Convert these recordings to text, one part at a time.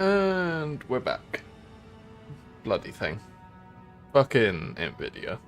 And we're back. Bloody thing. Fucking Nvidia.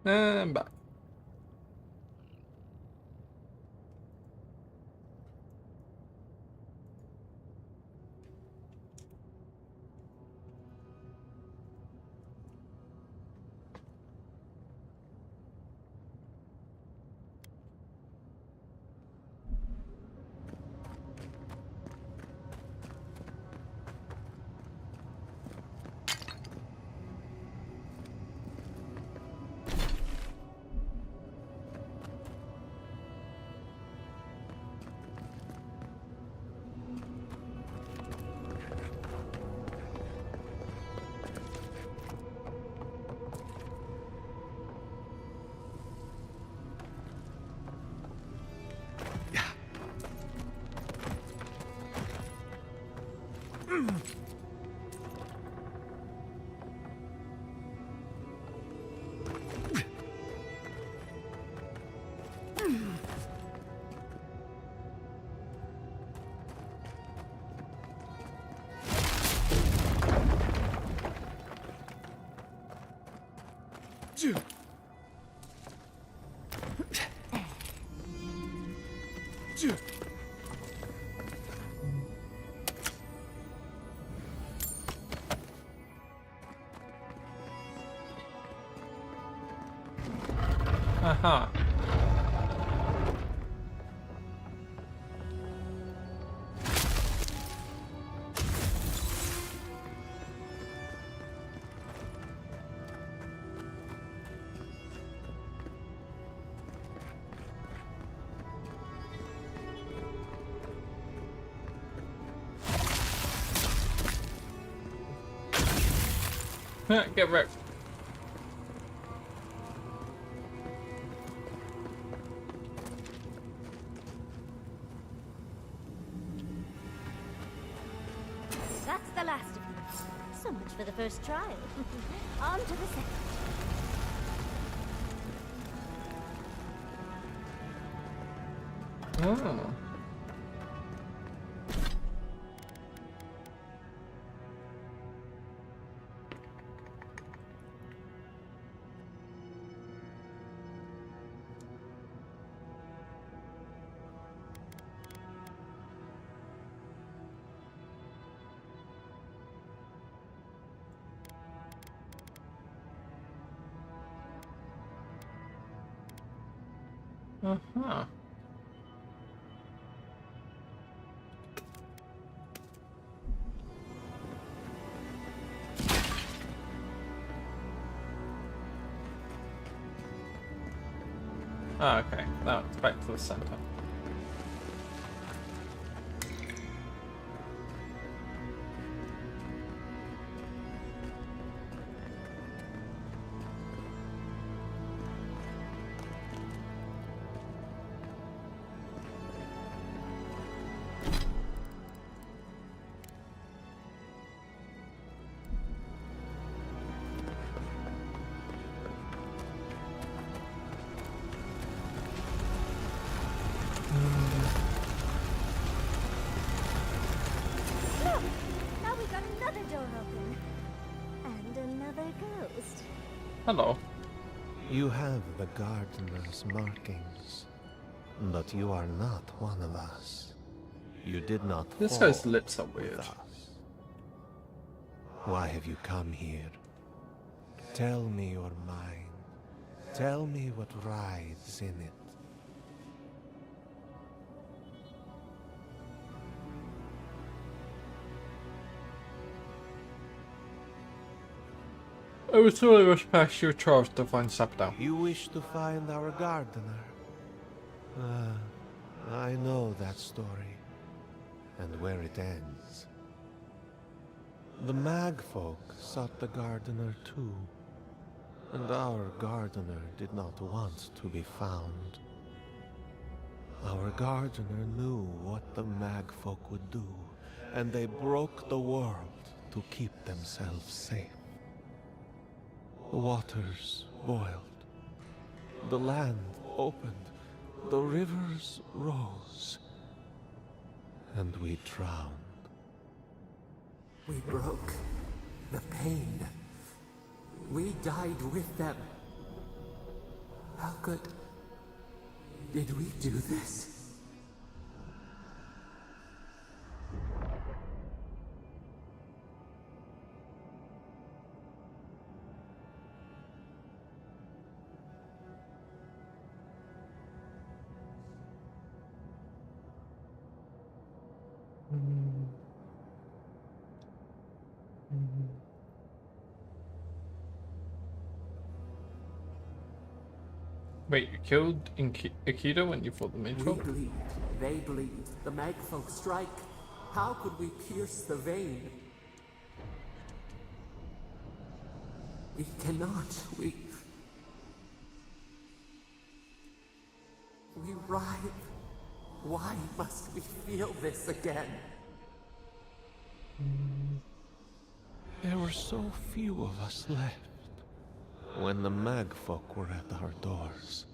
And back. Aha. Get wrecked. That's the last of them. So much for the first trial. On to the second. Oh. Uh-huh. Oh, okay. Now it's back to the center. Look! Now we got another door open. And another ghost. Hello. You have the gardener's markings, but you are not one of us. You did not This fall guy's lips are with weird. us. Why have you come here? Tell me your mind. Tell me what rides in it. I was told I rushed past your charge to find Sapdown. You wish to find our gardener? I know that story, and where it ends. The mag folk sought the gardener too, and our gardener did not want to be found. Our gardener knew what the mag folk would do, and they broke the world to keep themselves safe. The waters boiled, the land opened, the rivers rose, and we drowned. We broke the pain. We died with them. How could... Did we do this? Wait, you killed Akita when you fought the We Mitchell? bleed, they bleed, the magfolk strike. How could we pierce the vein? We cannot, we writhe. Why must we feel this again? There were so few of us left when the magfolk were at our doors.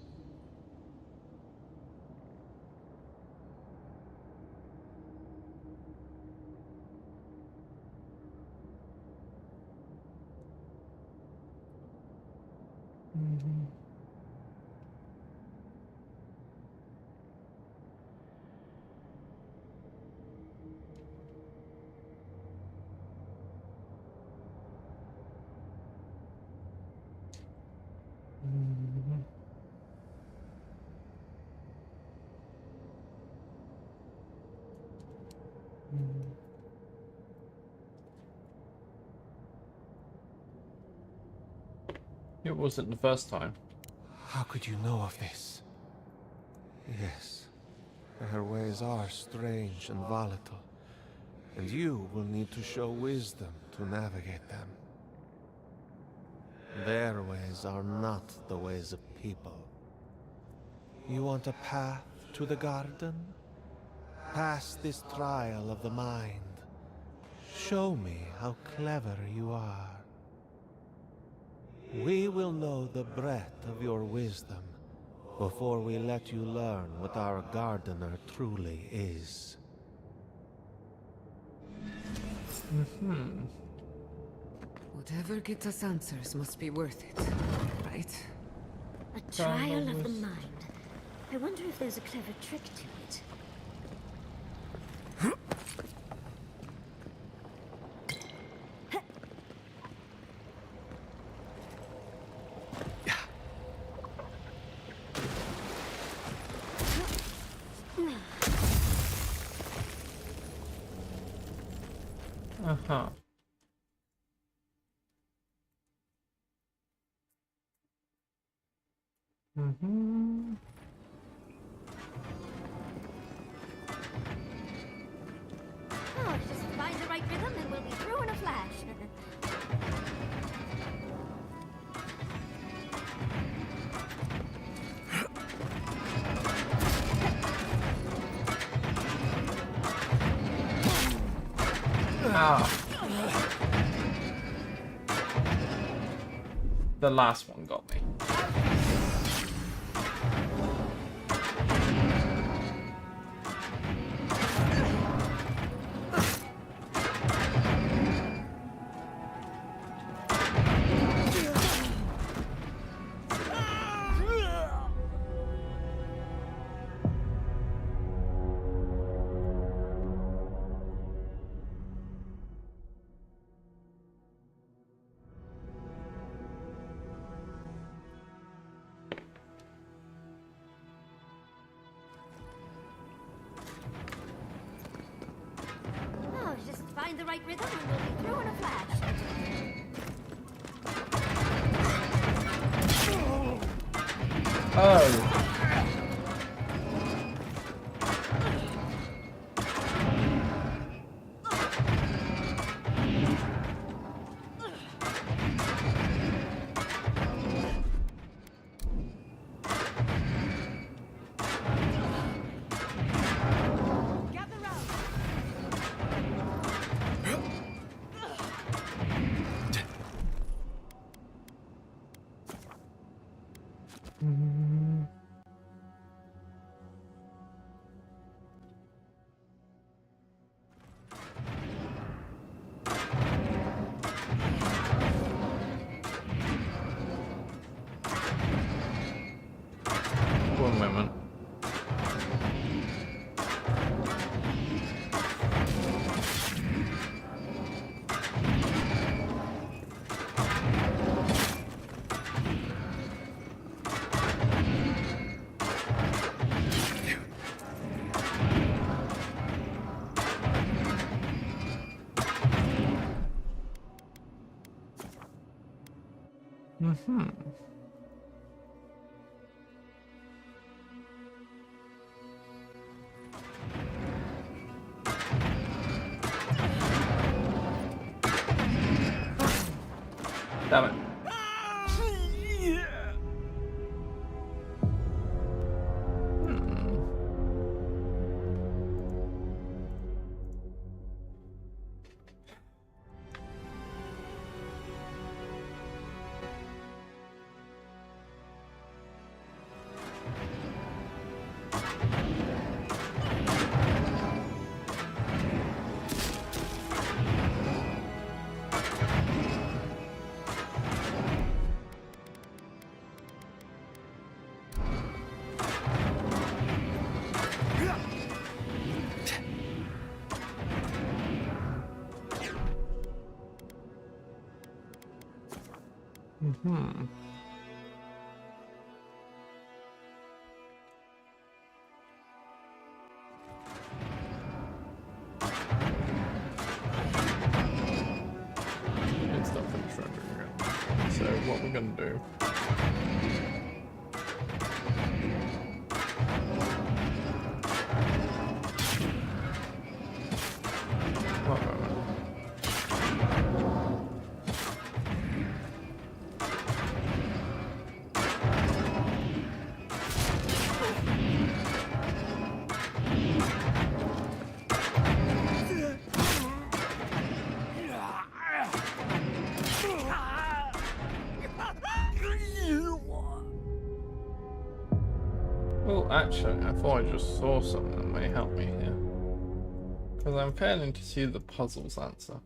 It wasn't the first time. How could you know of this? Yes, her ways are strange and volatile, and you will need to show wisdom to navigate them. Their ways are not the ways of people. You want a path to the garden? Pass this trial of the mind. Show me how clever you are. We will know the breadth of your wisdom before we let you learn what our gardener truly is. Whatever gets us answers must be worth it, right? A trial of the mind. I wonder if there's a clever trick to it. Uh-huh. Mm-hmm. Oh, just find the right rhythm and we'll be through in a flash. Ah. The last one got me. Oh, just find the right rhythm and we'll be through in a flash. Oh. Mm-hmm. Damn it. Mm-hmm. It's not finished rendering yet. So what we're gonna do? One moment. Well, actually, I thought I just saw something that may help me here. Because I'm failing to see the puzzle's answer.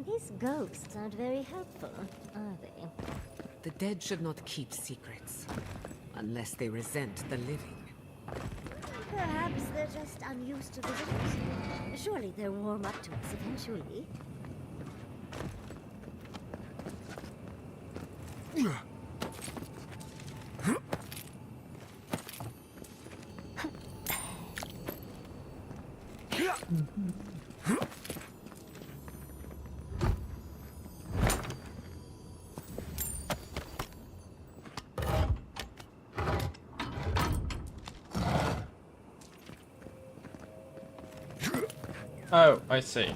These ghosts aren't very helpful, are they? The dead should not keep secrets. Unless they resent the living. Perhaps they're just unused to visitors. Surely they'll warm up to us eventually. Oh, I see.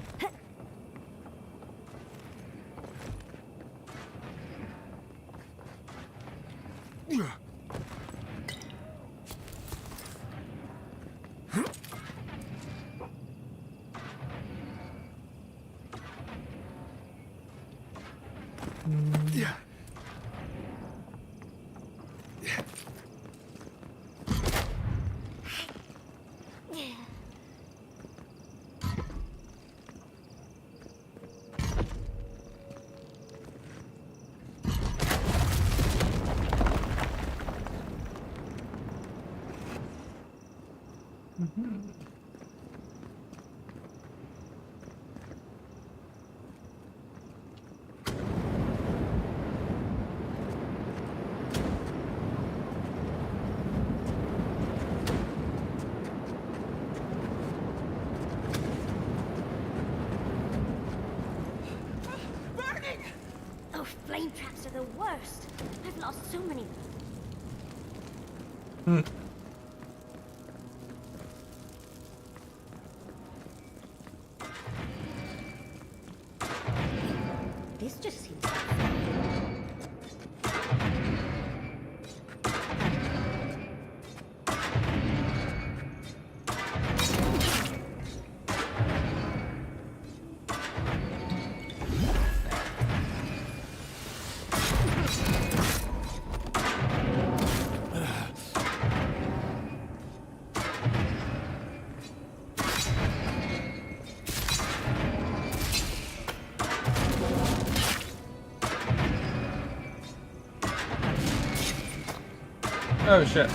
Oh, flame traps are the worst. I've lost so many. This just seems like Oh shit.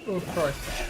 Oh Christ.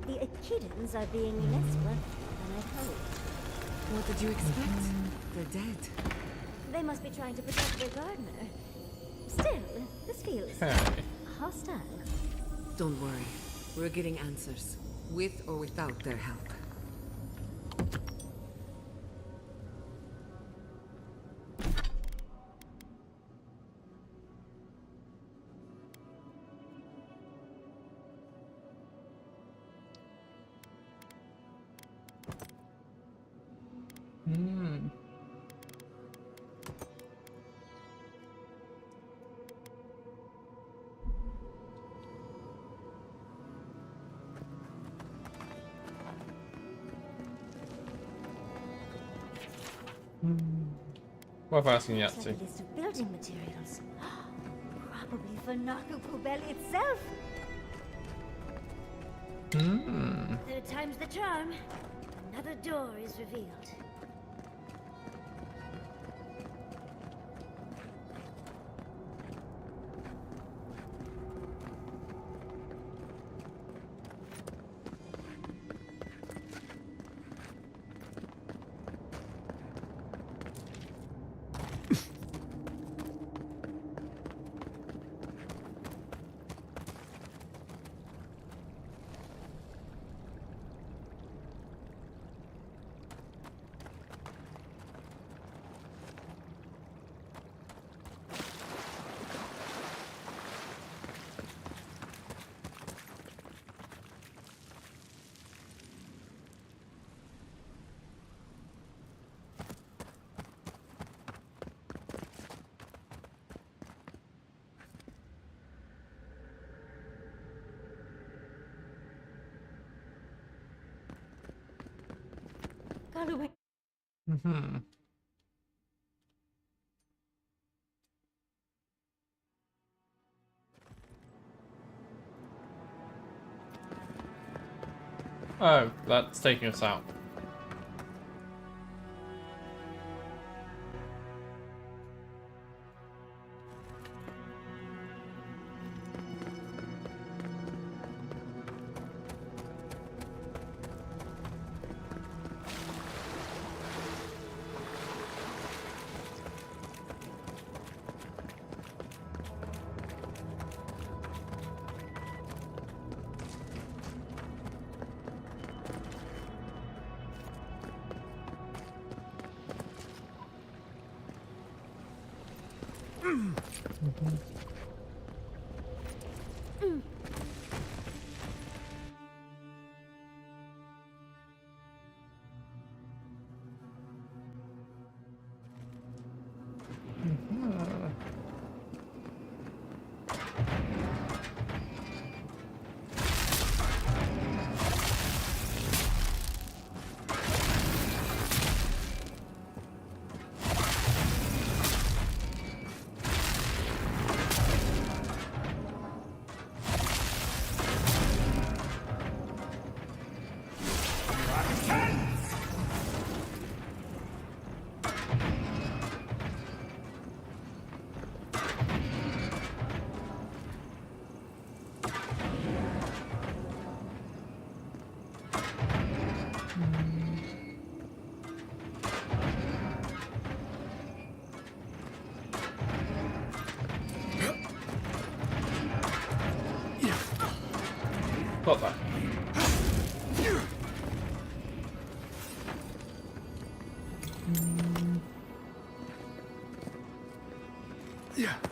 the Echidans are being less welcome than I'd hoped. What did you expect? They're dead. They must be trying to protect their gardener. Still, this feels Hey. hostile. Don't worry. We're getting answers. With or without their help. What asking you Looks up like to? a list of building materials. Probably for Narkupubeli itself. Third time's the charm. Another door is revealed. following. Mm-hmm. Oh, that's taking us out. Got that. Yeah.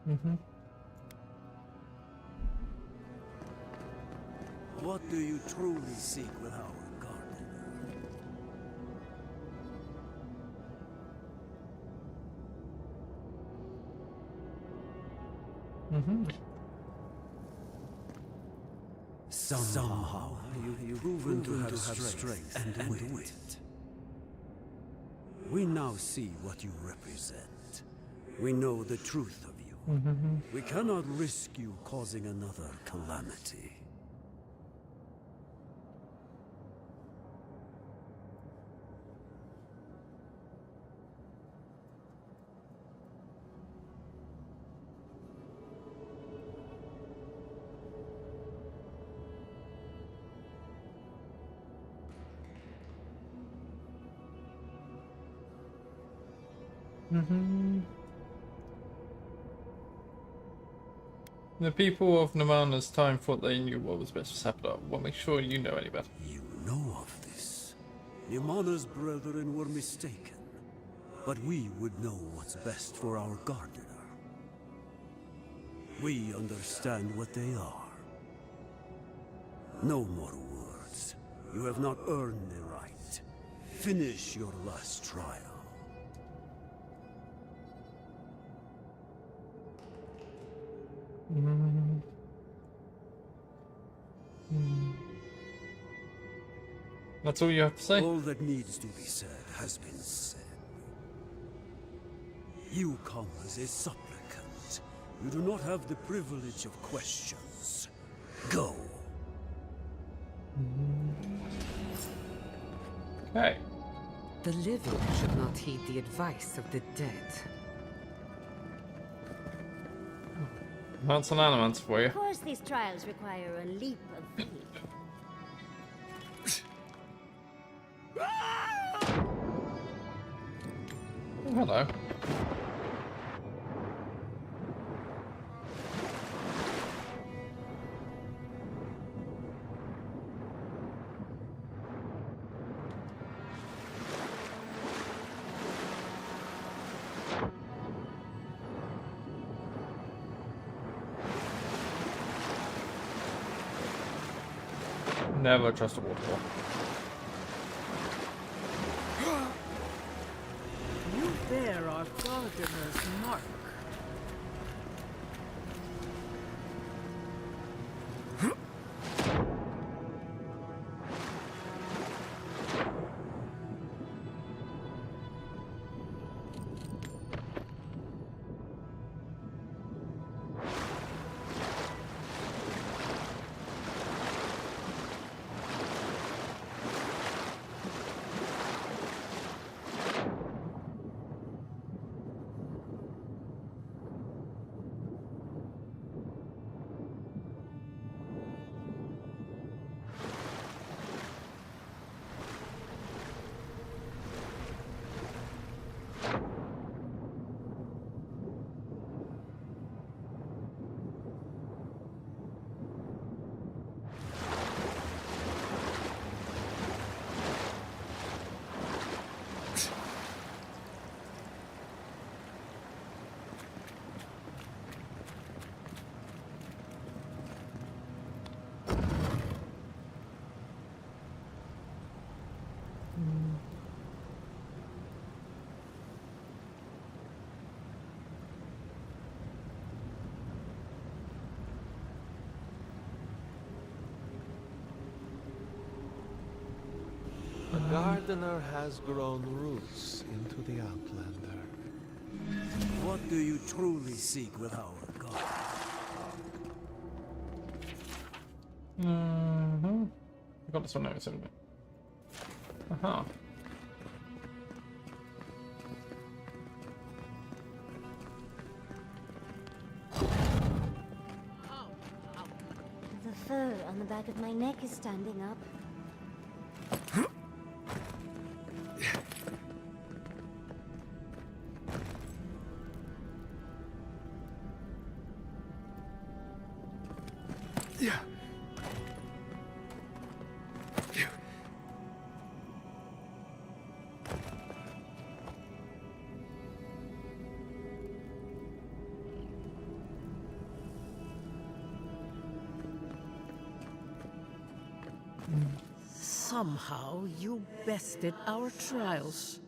Mm-hmm. What do you truly seek with our garden? Mm-hmm. Somehow you've proven to have strength and wit. We now see what you represent. We know the truth of you. Mm-hmm. We cannot risk you causing another calamity. Mm-hmm. The people of Namana's time thought they knew what was best for Sapdar. Well, make sure you know any better. You know of this. Nimana's brethren were mistaken. But we would know what's best for our gardener. We understand what they are. No more words. You have not earned the right. Finish your last trial. That's all you have to say? All that needs to be said has been said. You come as a supplicant. You do not have the privilege of questions. Go. Okay. The living should not heed the advice of the dead. That's an animal for you. Of course, these trials require a leap of faith. Oh, hello. Never trust a waterfall. You bear our gardener's mark. The gardener has grown roots into the Outlander. What do you truly seek with our God? I got this one notice, haven't I? Aha. The fur on the back of my neck is standing up. Somehow you bested our trials.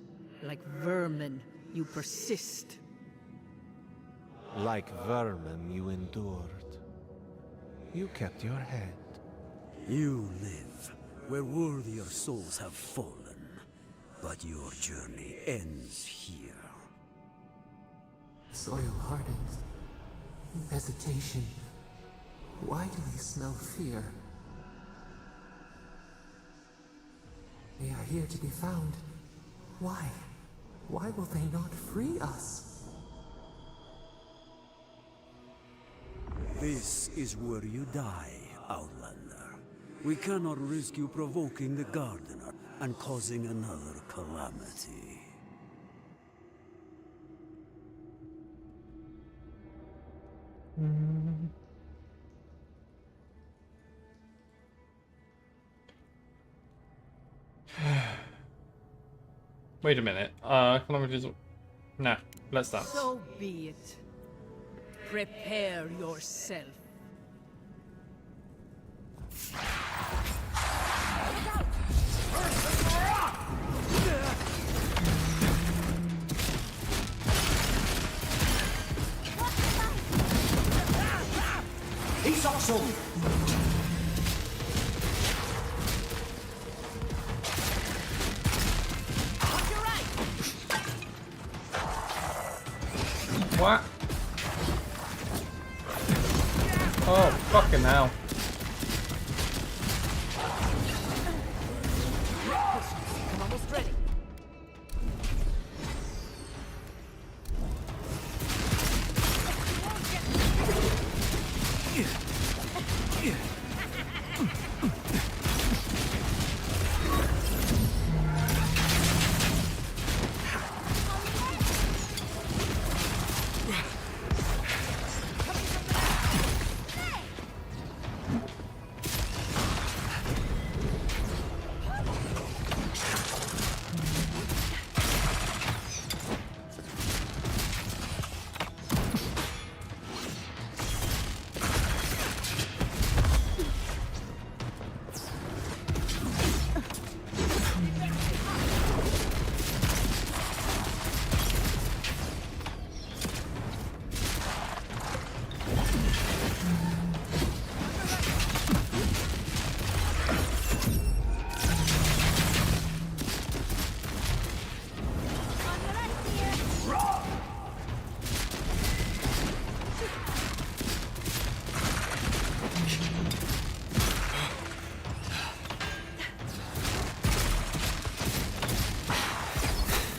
Like vermin, you persist. Like vermin, you endured. You kept your head. You live where worthier souls have fallen, but your journey ends here. Soil hardens. Hesitation. Why do they smell fear? They are here to be found. Why? Why will they not free us? This is where you die, Outlander. We cannot risk you provoking the Gardener and causing another calamity. Wait a minute. Can I just... Nah, let's dance. So be it. Prepare yourself. He's awesome! What? Oh, fucking hell. I'm almost ready.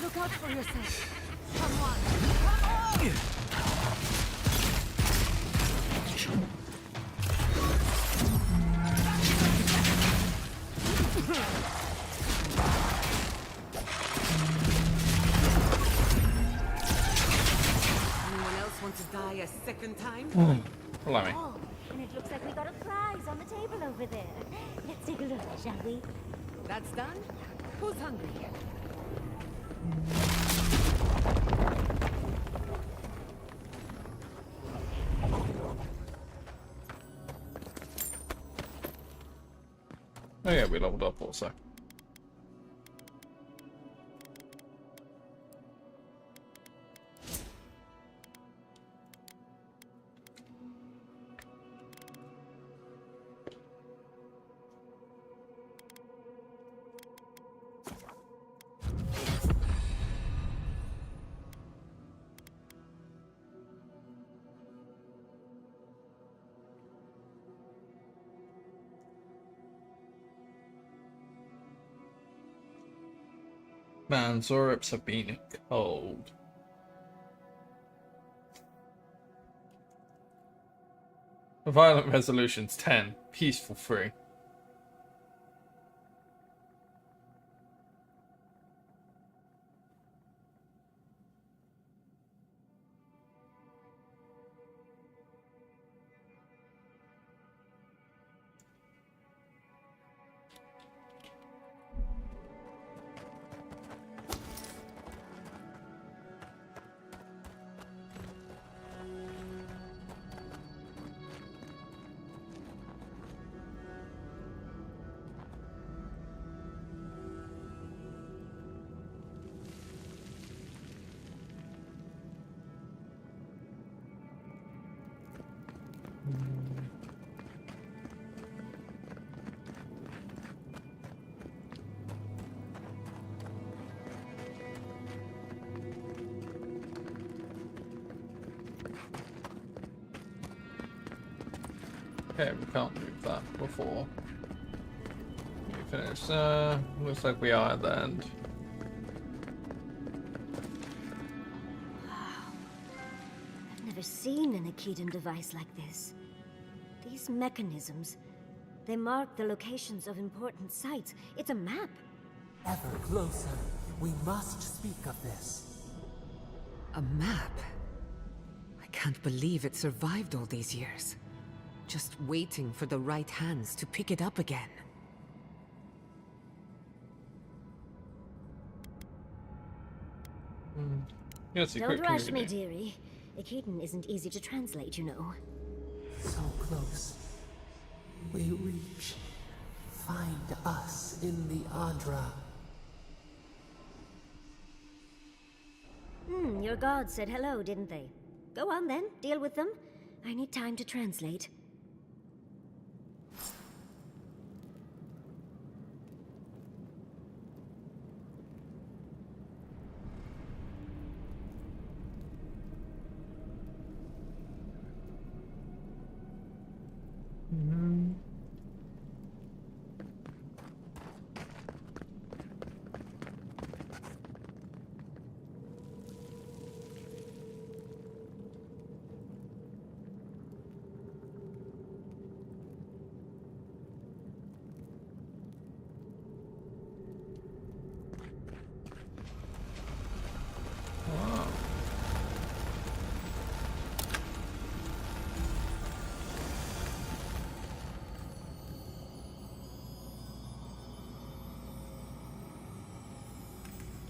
Look out for yourself. Come on. Come on. Anyone else want to die a second time? Allow me. Oh, and it looks like we got a prize on the table over there. Let's take a look, shall we? That's done? Who's hungry? Oh yeah, we leveled up also. Man, Zorips have been cold. Violent resolutions 10, peaceful 3. Okay, we can't move that before we finish. Looks like we are at the end. I've never seen an Akedan device like this. These mechanisms, they mark the locations of important sites. It's a map. Ever closer. We must speak of this. A map? I can't believe it survived all these years. Just waiting for the right hands to pick it up again. Yes, Don't rush me, dearie. Ekiden isn't easy to translate, you know. So close. We reach. Find us in the Adra. Your gods said hello, didn't they? Go on then, deal with them. I need time to translate.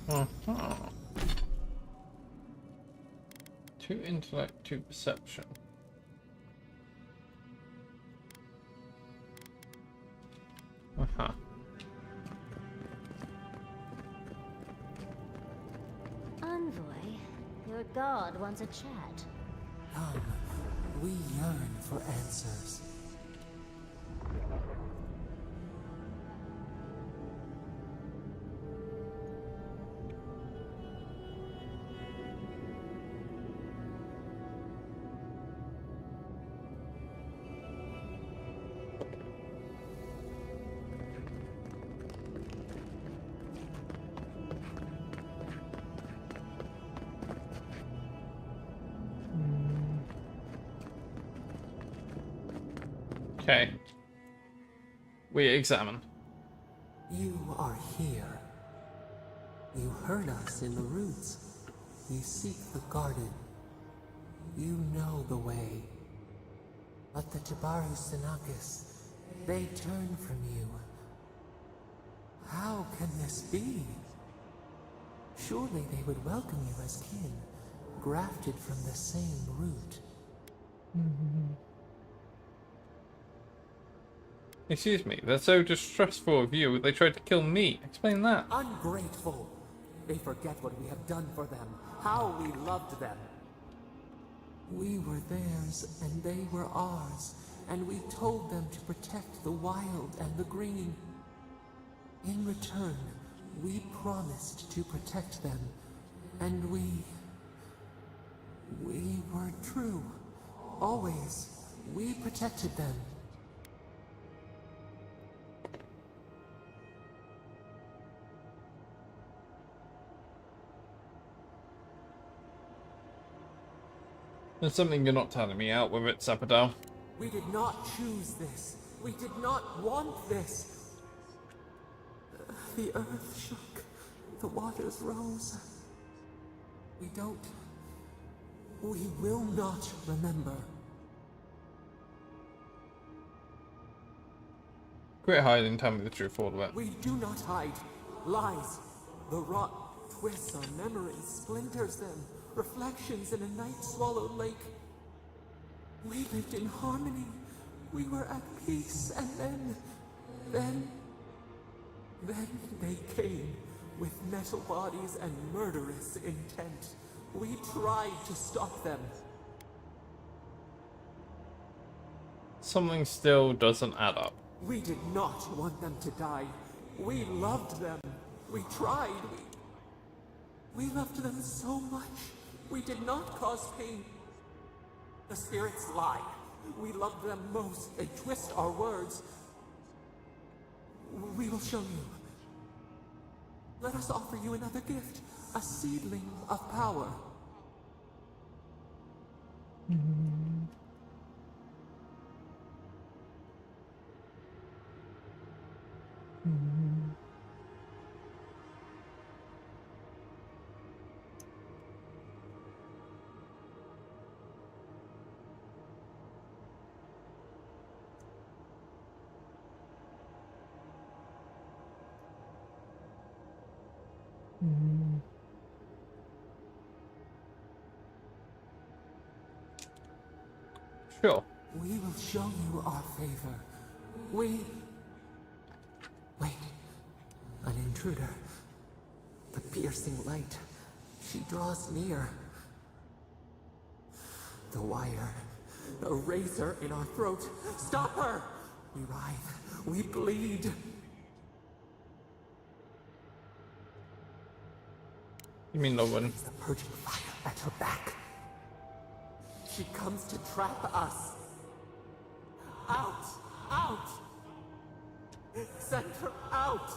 Uh-huh. 2 intellect, 2 perception. Uh-huh. Envoy, your god wants a chat. Come, we yearn for answers. Okay. We examine. You are here. You heard us in the roots. You seek the garden. You know the way. But the Jabaru Sinakis, they turn from you. How can this be? Surely they would welcome you as kin, grafted from the same root. Excuse me, they're so distrustful of you, they tried to kill me. Explain that. Ungrateful! They forget what we have done for them, how we loved them. We were theirs, and they were ours, and we told them to protect the wild and the green. In return, we promised to protect them, and we were true. Always, we protected them. There's something you're not telling me. Out with it, Sapodal. We did not choose this. We did not want this. The earth shook. The waters rose. We will not remember. Quit hiding, tell me the truth, all of it. We do not hide. Lies. The rot twists our memories, splinters them. Reflections in a night-swallowed lake. We lived in harmony. We were at peace, and then they came with metal bodies and murderous intent. We tried to stop them. Something still doesn't add up. We did not want them to die. We loved them. We tried. We loved them so much. We did not cause pain. The spirits lie. We love them most. They twist our words. We will show you. Let us offer you another gift. A seedling of power. Sure. We will show you our favor. Wait. An intruder. The piercing light. She draws near. The wire. A razor in our throat. Stop her! We writhe. We bleed. You mean no one? The purging fire at her back. She comes to trap us. Out! Out! Send her out!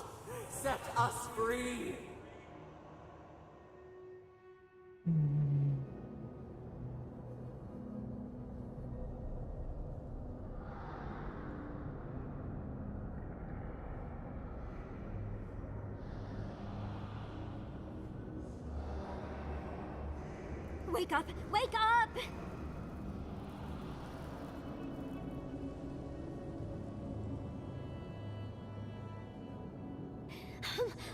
Set us free! Wake up! Wake up!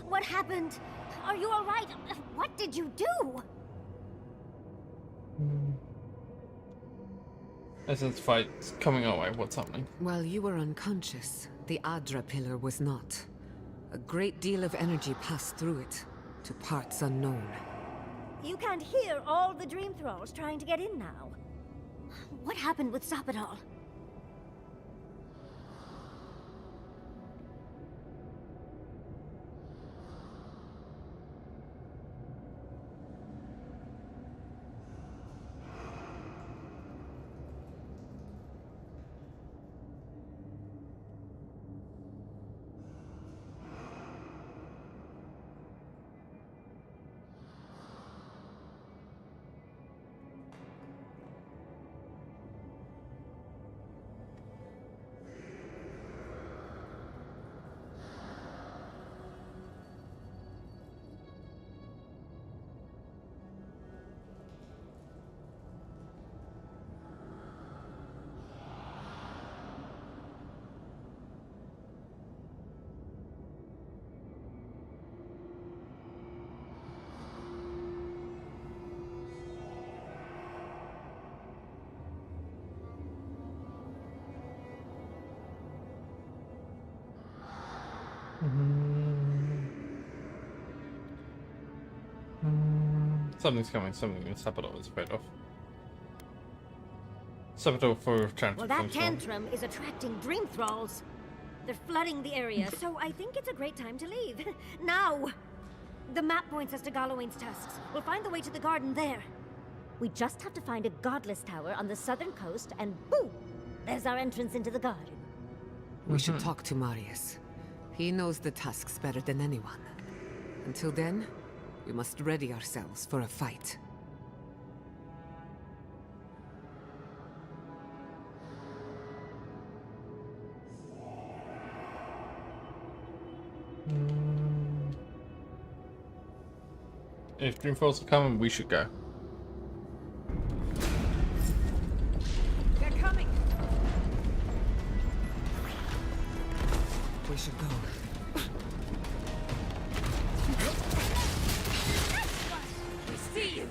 What happened? Are you all right? What did you do? As this fight's coming our way, what's happening? While you were unconscious, the Adra pillar was not. A great deal of energy passed through it, to parts unknown. You can't hear all the Dream Thralls trying to get in now. What happened with Sapidal? Something's coming, something in Sapidal is afraid of. Sapidal for trying Well, to that tantrum is attracting Dream Thralls. They're flooding the area, so I think it's a great time to leave. Now! The map points us to Galawain's tusks. We'll find the way to the garden there. We just have to find a godless tower on the southern coast, and boom! There's our entrance into the garden. We should talk to Marius. He knows the tusks better than anyone. Until then, we must ready ourselves for a fight. If Dreamfalls are coming, we should go. They're coming! We should go. We see you!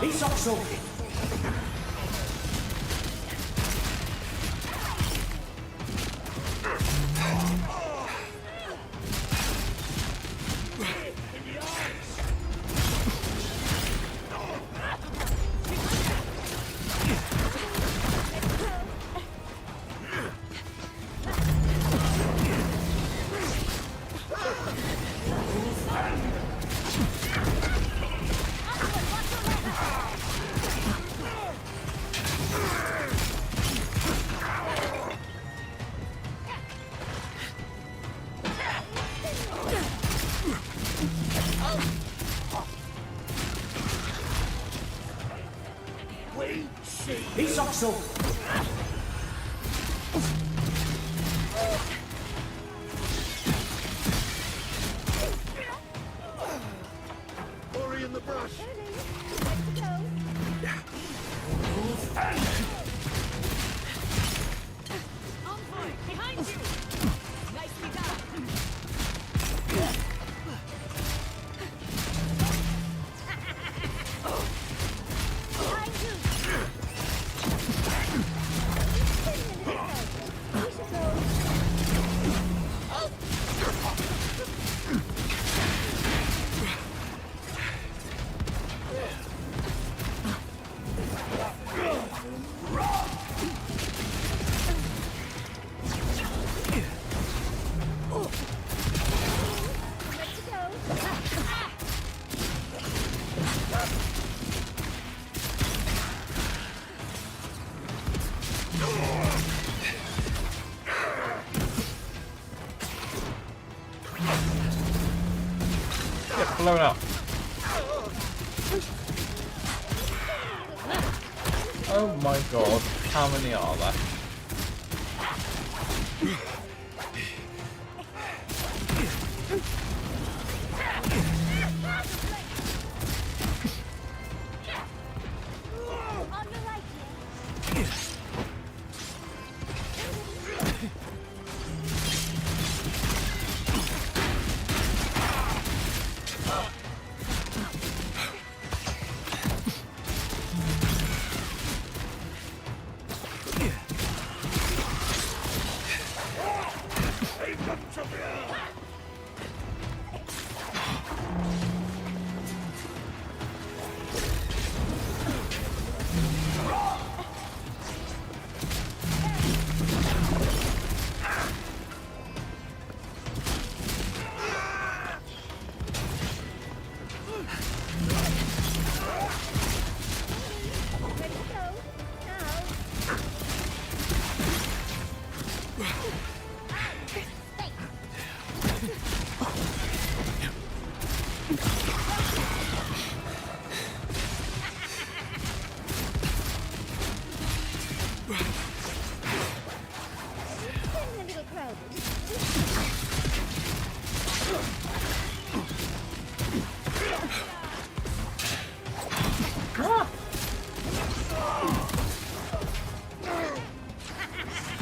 He's also... Oxel! Ori in the brush! Behind you! Nicely done! Get blown up. Oh my god, how many are there? On the right here.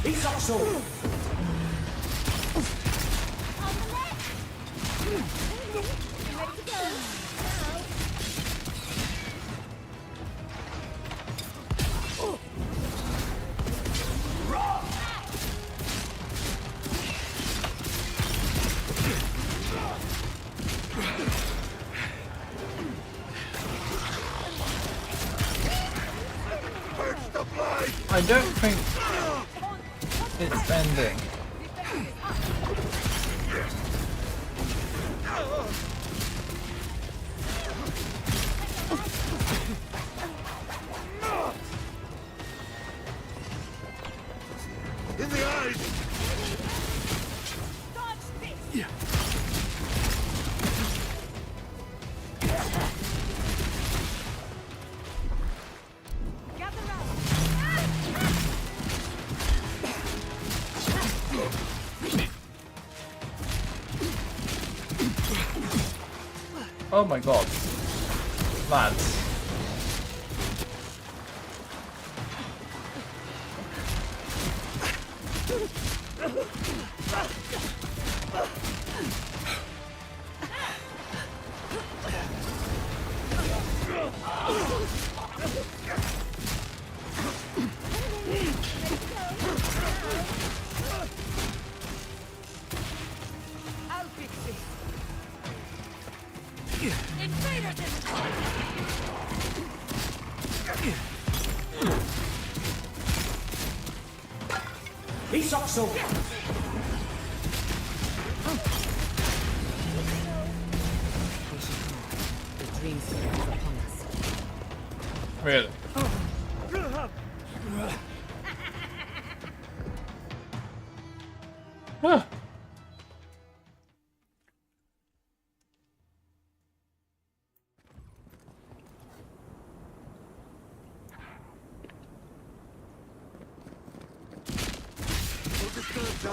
He's Oxel! On the left! Ready to go? Now! I don't think it's ending. In the eyes! Oh my god. Lads. I'll fix this. Invaders in He's Oxel! The dream spirit is upon us. Really? Huh. Your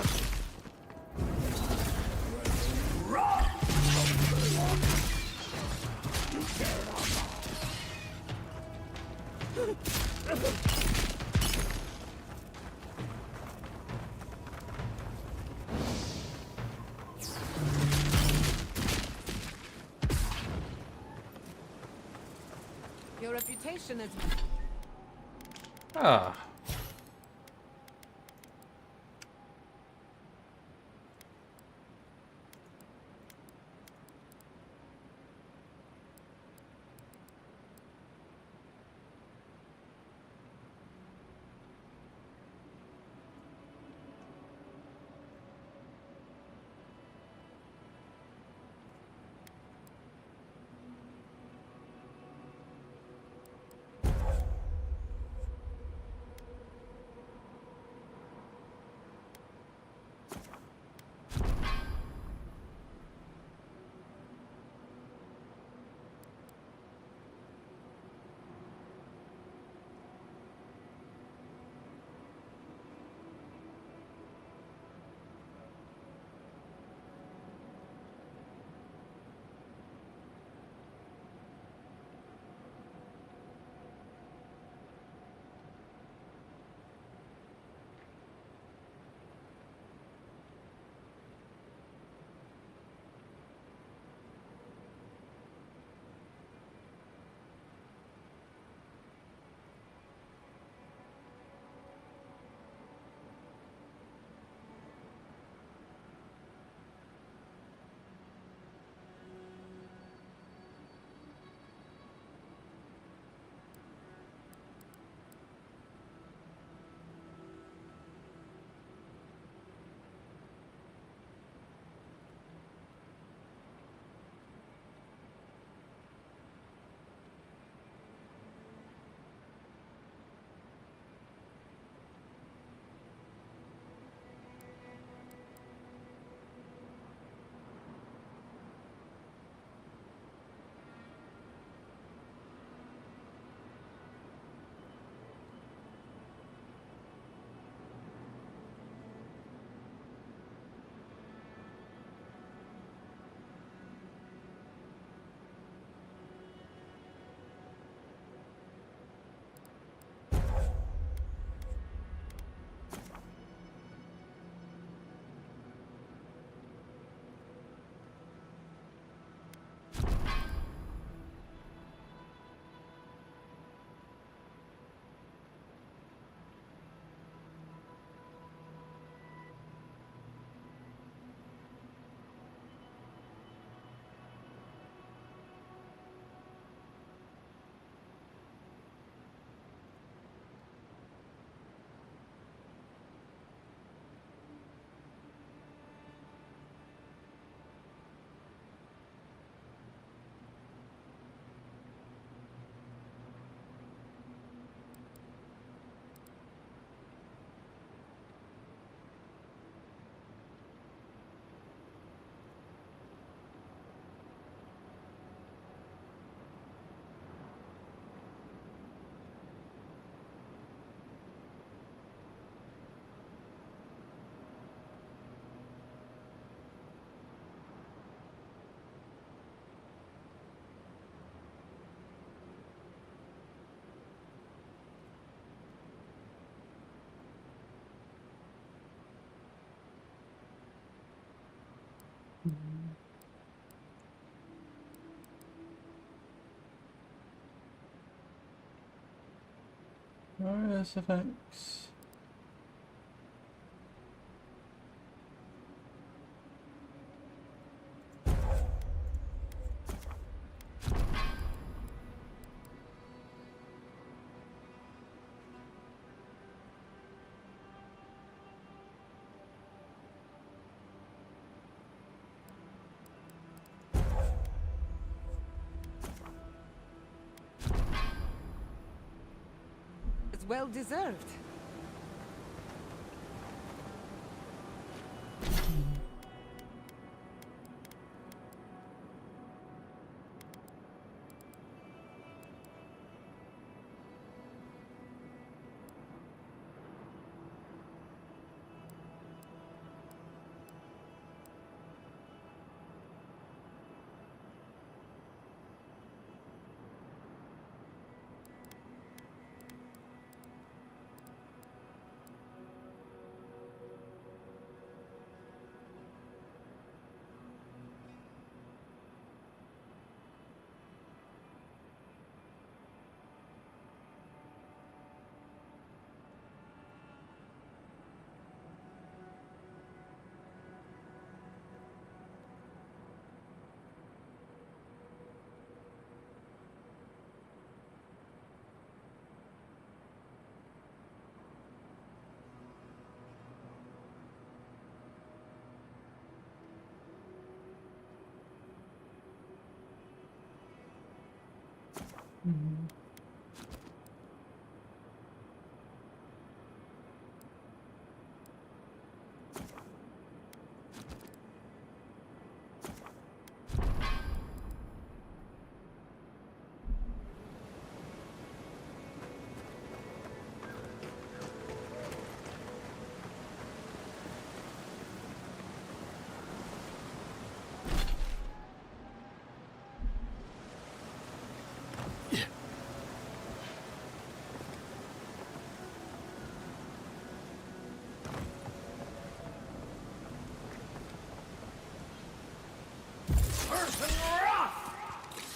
reputation is... Ah. Various effects. It's well deserved.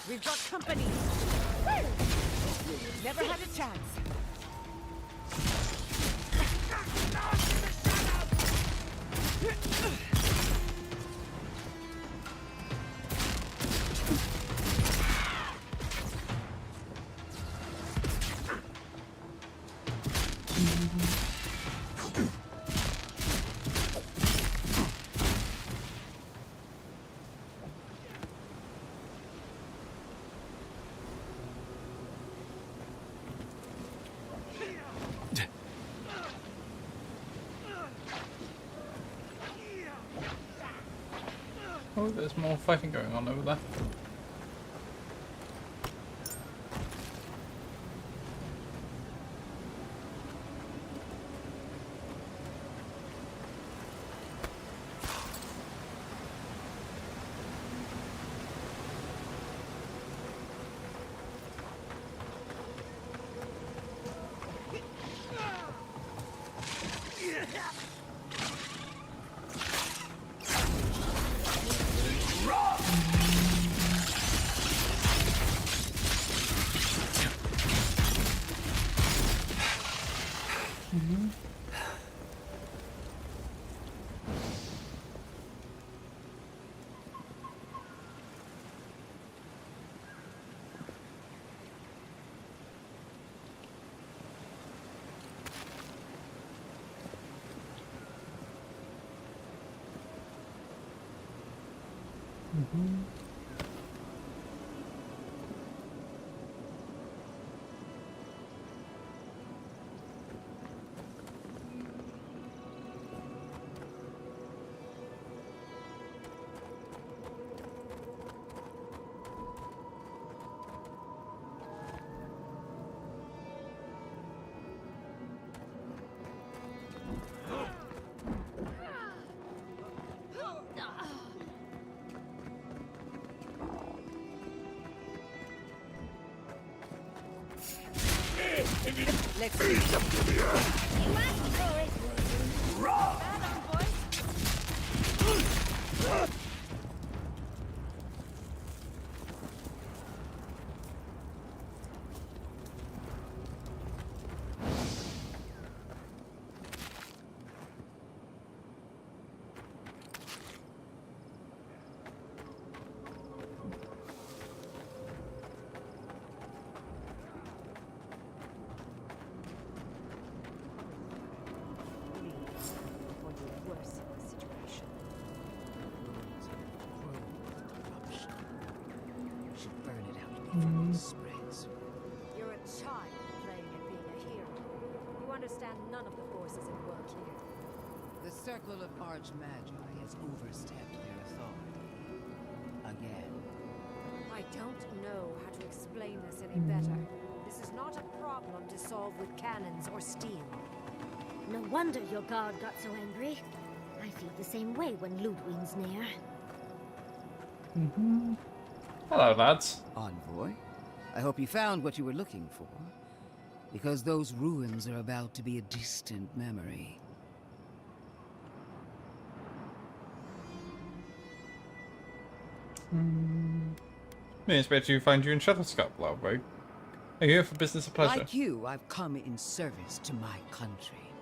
We've got company. Never had a chance. Oh, there's more fighting going on over there. Let's see. Spreads. You're a child playing at being a hero. You understand none of the forces at work here. The Circle of Archmagi has overstepped their authority. Again. I don't know how to explain this any better. This is not a problem to solve with cannons or steel. No wonder your guard got so angry. I feel the same way when Ludwig's near. Hello, lads. Envoy, I hope you found what you were looking for. Because those ruins are about to be a distant memory. Me expect to find you in Shutterscott, Loudwig. Are you here for business or pleasure? Like you, I've come in service to my country.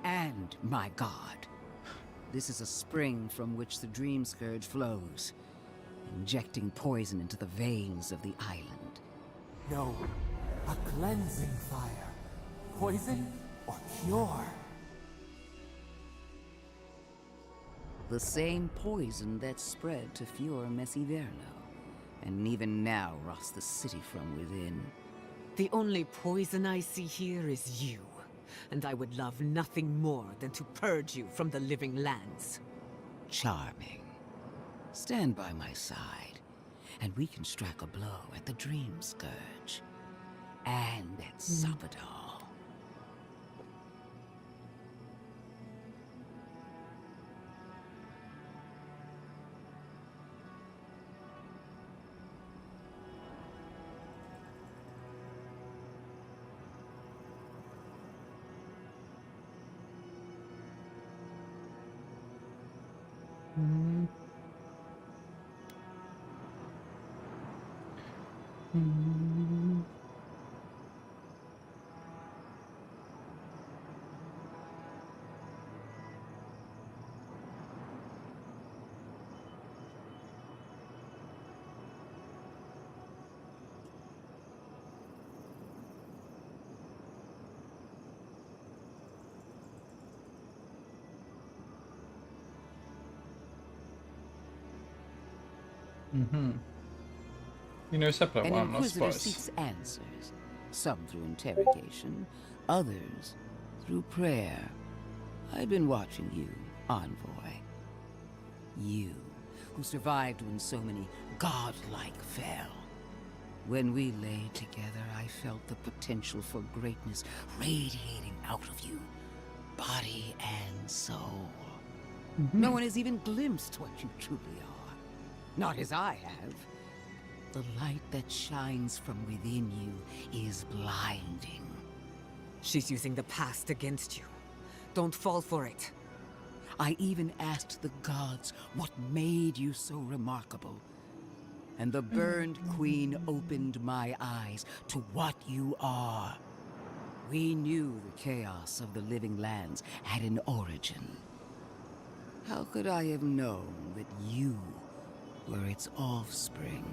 And my god. This is a spring from which the Dream Scourge flows, injecting poison into the veins of the island. No, a cleansing fire. Poison or cure? The same poison that spread to Fior Messiverno, and even now rots the city from within. The only poison I see here is you, and I would love nothing more than to purge you from the living lands. Charming. Stand by my side, and we can strike a blow at the Dream Scourge. And at Sapadal. You know, separate An one, I inquisitor suppose. seeks answers, some through interrogation, others through prayer. I've been watching you, envoy. You, who survived when so many godlike fell. When we lay together, I felt the potential for greatness radiating out of you, body and soul. No one has even glimpsed what you truly are. Not as I have. The light that shines from within you is blinding. She's using the past against you. Don't fall for it. I even asked the gods what made you so remarkable. And the burned queen opened my eyes to what you are. We knew the chaos of the living lands had an origin. How could I have known that you were its offspring?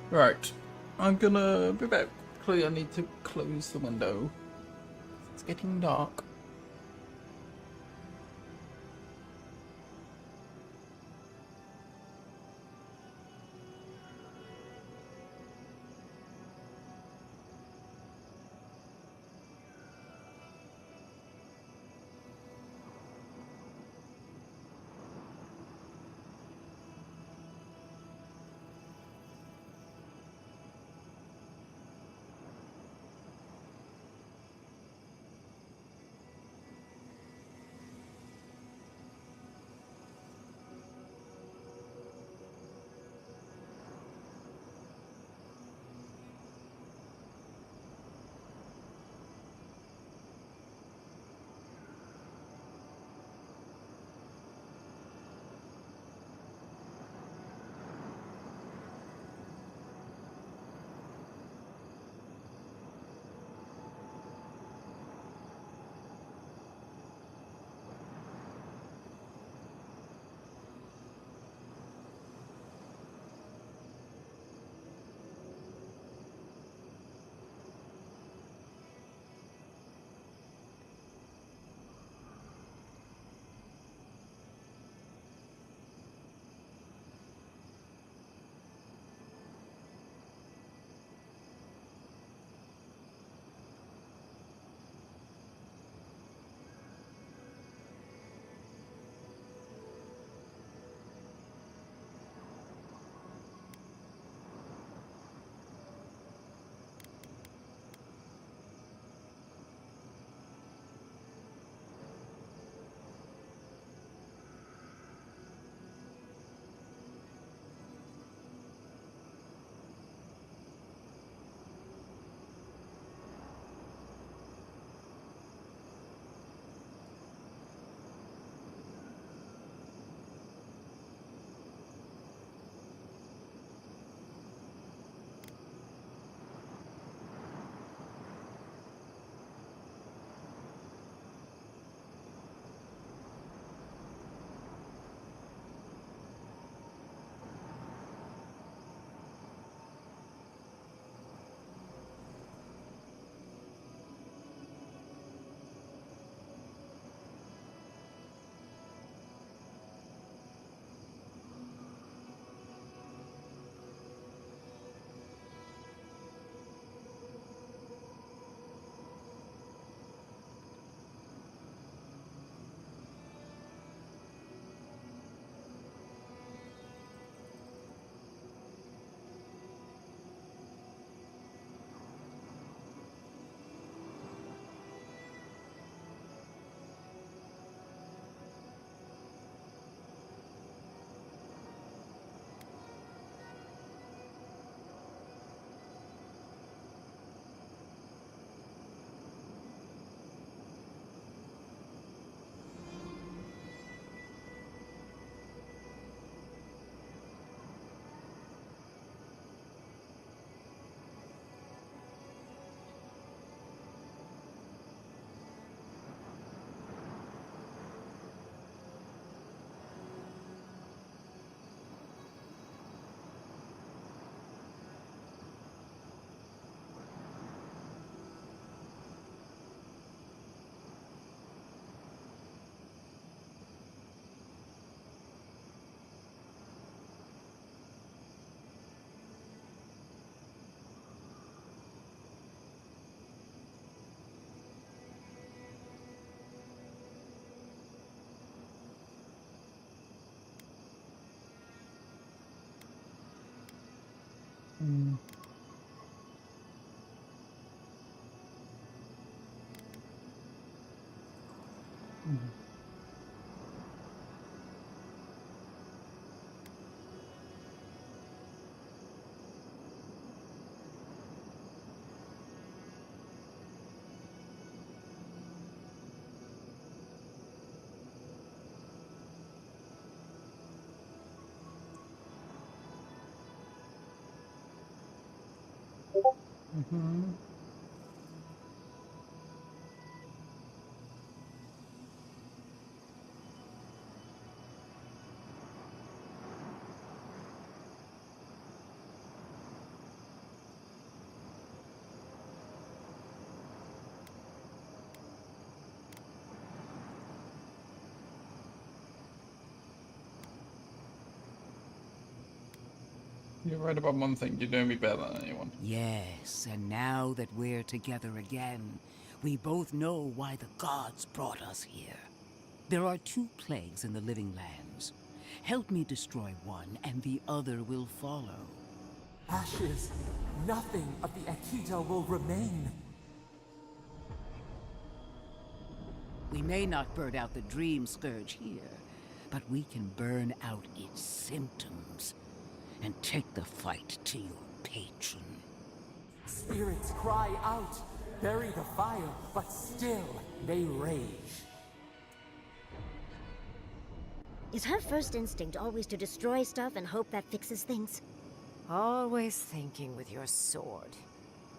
Right. I'm gonna be back. Clearly I need to close the window. It's getting dark. You're right about one thing, you know me better than anyone. Yes, and now that we're together again, we both know why the gods brought us here. There are 2 plagues in the Living Lands. Help me destroy one, and the other will follow. Ashes. Nothing of the Akita will remain. We may not burn out the Dream Scourge here, but we can burn out its symptoms and take the fight to your patron. Spirits cry out, bury the fire, but still they rage. Is her first instinct always to destroy stuff and hope that fixes things? Always thinking with your sword.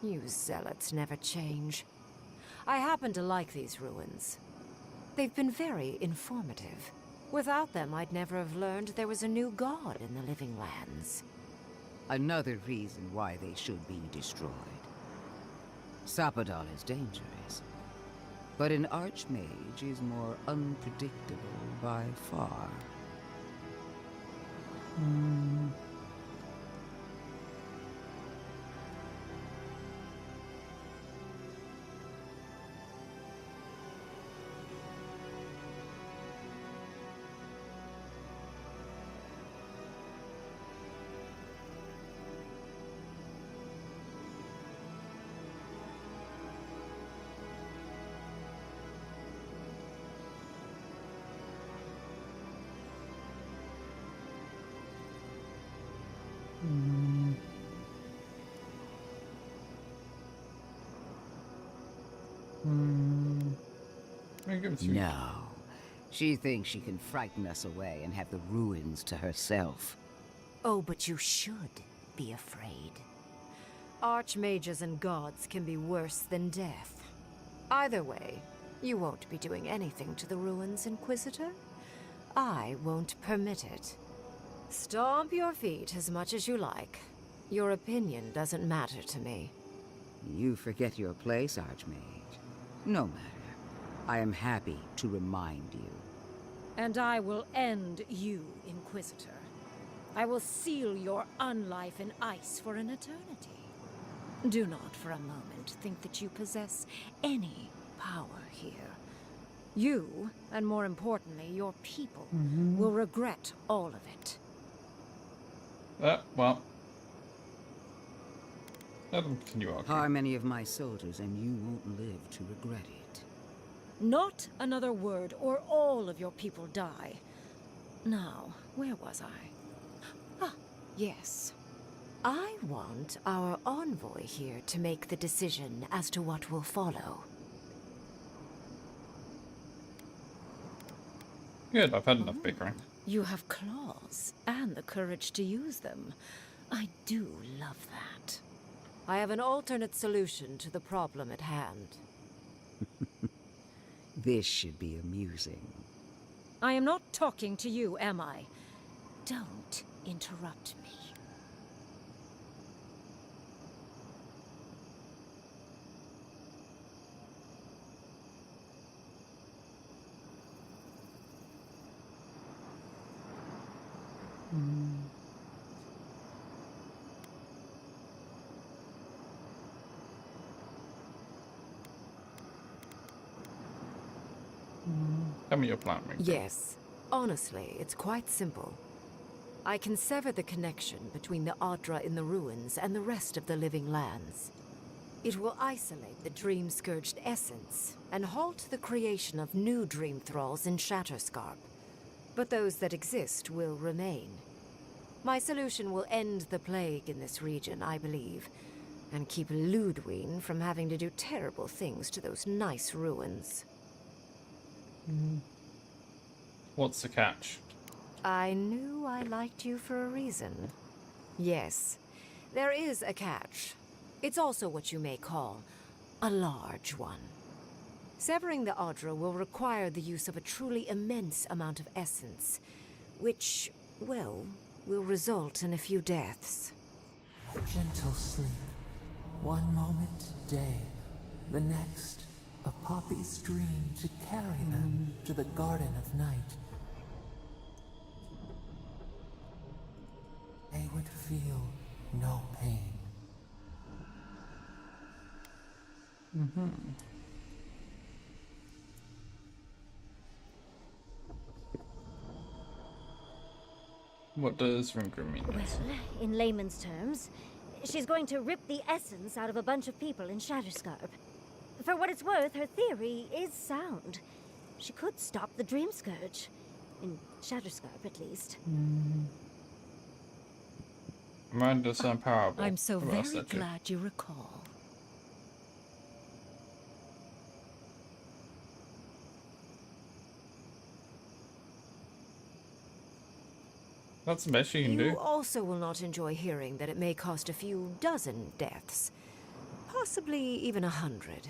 You zealots never change. I happen to like these ruins. They've been very informative. Without them, I'd never have learned there was a new god in the Living Lands. Another reason why they should be destroyed. Sapadal is dangerous, but an archmage is more unpredictable by far. No. She thinks she can frighten us away and have the ruins to herself. Oh, but you should be afraid. Archmages and gods can be worse than death. Either way, you won't be doing anything to the ruins, Inquisitor. I won't permit it. Stomp your feet as much as you like. Your opinion doesn't matter to me. You forget your place, Archmage. No matter. I am happy to remind you. And I will end you, Inquisitor. I will seal your unlife in ice for an eternity. Do not for a moment think that you possess any power here. You, and more importantly, your people, will regret all of it. Well. Let them continue arguing. Harm any of my soldiers and you won't live to regret it. Not another word, or all of your people die. Now, where was I? Ah, yes. I want our envoy here to make the decision as to what will follow. Good, I've had enough bickering. You have claws, and the courage to use them. I do love that. I have an alternate solution to the problem at hand. This should be amusing. I am not talking to you, am I? Don't interrupt me. Tell me your plan, Ring. Yes. Honestly, it's quite simple. I can sever the connection between the Adra in the ruins and the rest of the living lands. It will isolate the dream-scourged essence and halt the creation of new dream thralls in Shatterscarp. But those that exist will remain. My solution will end the plague in this region, I believe, and keep Ludwine from having to do terrible things to those nice ruins. What's the catch? I knew I liked you for a reason. Yes, there is a catch. It's also what you may call a large one. Severing the Adra will require the use of a truly immense amount of essence, which, well, will result in a few deaths. Gentle sleep. One moment day, the next, a poppy's dream to carry them to the Garden of Night. They would feel no pain. What does Ringrim mean? Well, in layman's terms, she's going to rip the essence out of a bunch of people in Shatterscarp. For what it's worth, her theory is sound. She could stop the Dream Scourge. In Shatterscarp, at least. Remind us on parable. I'm so What else very did you- glad you recall. That's the best you can You do. also will not enjoy hearing that it may cost a few dozen deaths. Possibly even 100.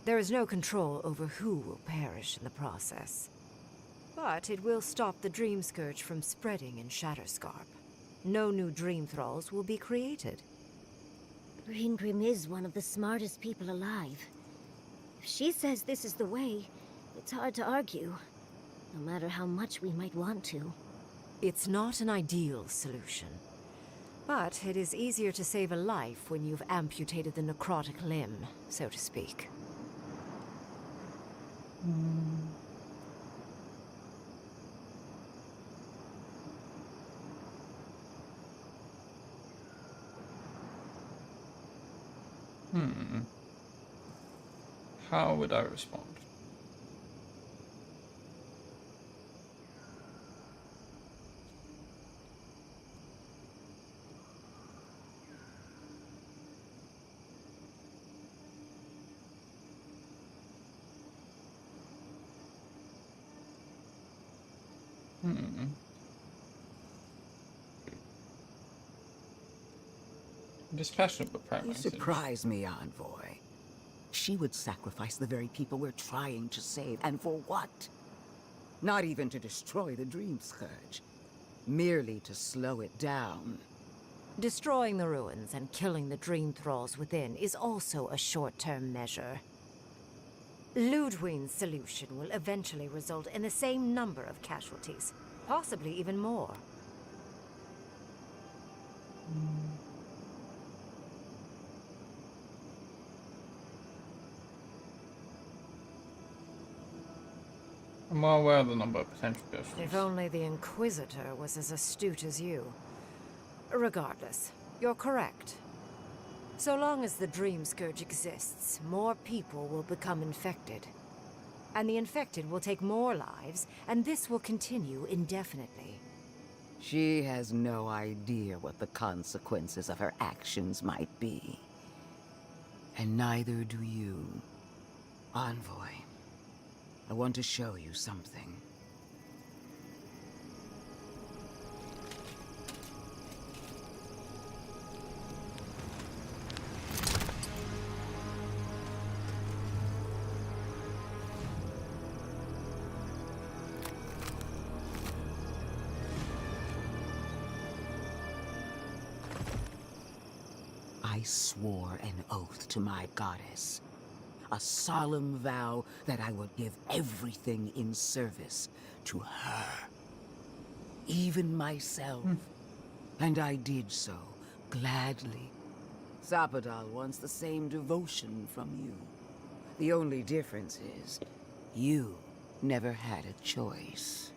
There is no control over who will perish in the process. But it will stop the Dream Scourge from spreading in Shatterscarp. No new Dream Thralls will be created. Ringrim is one of the smartest people alive. If she says this is the way, it's hard to argue. No matter how much we might want to. It's not an ideal solution. But it is easier to save a life when you've amputated the necrotic limb, so to speak. How would I respond? Dispassionate but You pragmatic. surprise me, Envoy. She would sacrifice the very people we're trying to save, and for what? Not even to destroy the Dream Scourge. Merely to slow it down. Destroying the ruins and killing the Dream Thralls within is also a short-term measure. Ludwine's solution will eventually result in the same number of casualties, possibly even more. I'm well aware of the number of potential casualties. If only the Inquisitor was as astute as you. Regardless, you're correct. So long as the Dream Scourge exists, more people will become infected. And the infected will take more lives, and this will continue indefinitely. She has no idea what the consequences of her actions might be. And neither do you. Envoy, I want to show you something. I swore an oath to my goddess. A solemn vow that I would give everything in service to her. Even myself. And I did so, gladly. Zapadal wants the same devotion from you. The only difference is, you never had a choice.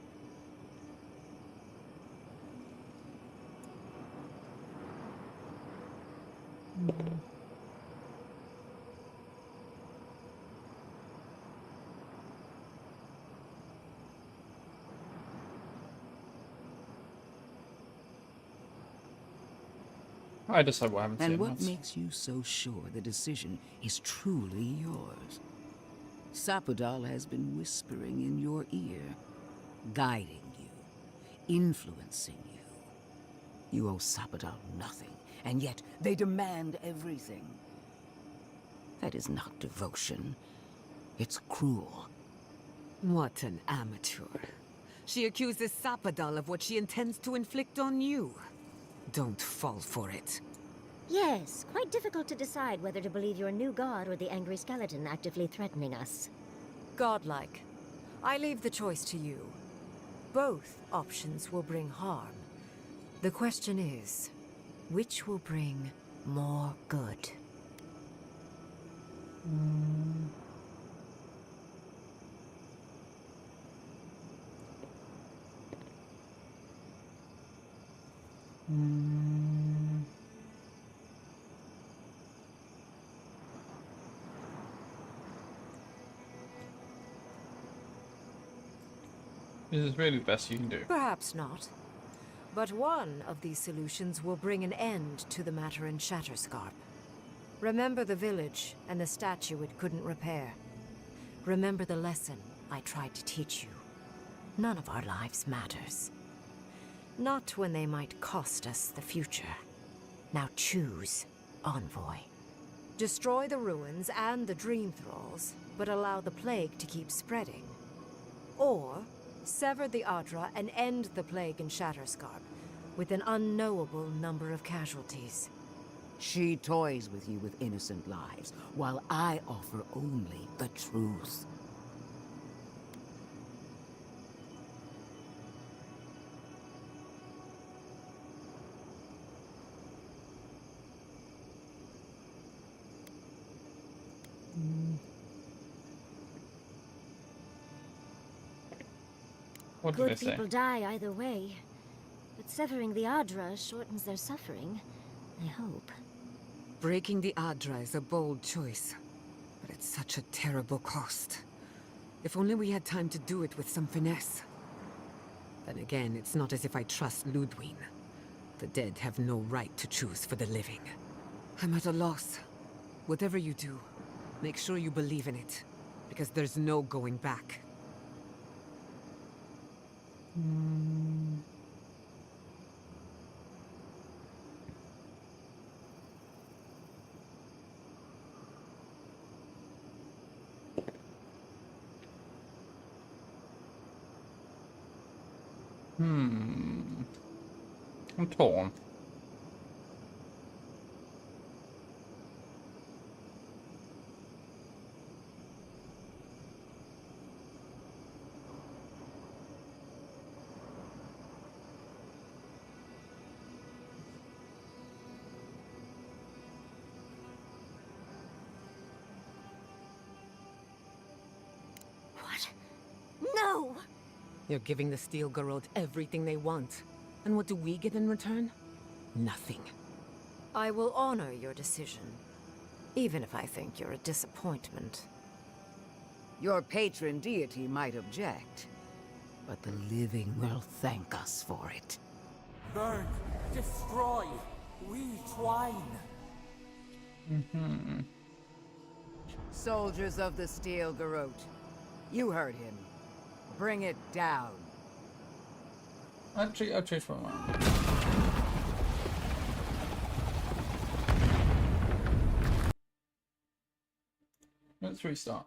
I just hope I haven't And seen what this. makes you so sure the decision is truly yours? Sapodal has been whispering in your ear, guiding you, influencing you. You owe Sapodal nothing, and yet they demand everything. That is not devotion. It's cruel. What an amateur. She accuses Sapodal of what she intends to inflict on you. Don't fall for it. Yes, quite difficult to decide whether to believe your new god or the angry skeleton actively threatening us. Godlike. I leave the choice to you. Both options will bring harm. The question is, which will bring more good? This is really the best you can do. Perhaps not. But one of these solutions will bring an end to the matter in Shatterscarp. Remember the village and the statue it couldn't repair. Remember the lesson I tried to teach you. None of our lives matters. Not when they might cost us the future. Now choose, Envoy. Destroy the ruins and the Dream Thralls, but allow the plague to keep spreading. Or sever the Adra and end the plague in Shatterscarp, with an unknowable number of casualties. She toys with you with innocent lives, while I offer only the truth. What did they Good say? people die either way. But severing the Adra shortens their suffering, I hope. Breaking the Adra is a bold choice, but it's such a terrible cost. If only we had time to do it with some finesse. Then again, it's not as if I trust Ludwig. The dead have no right to choose for the living. I'm at a loss. Whatever you do, make sure you believe in it, because there's no going back. I'm torn. What? No! You're giving the Steel Garrote everything they want. And what do we get in return? Nothing. I will honor your decision, even if I think you're a disappointment. Your patron deity might object, but the living will thank us for it. Burn, destroy, we twine. Soldiers of the Steel Garrote, you heard him. Bring it down. Actually for a moment. Let's restart.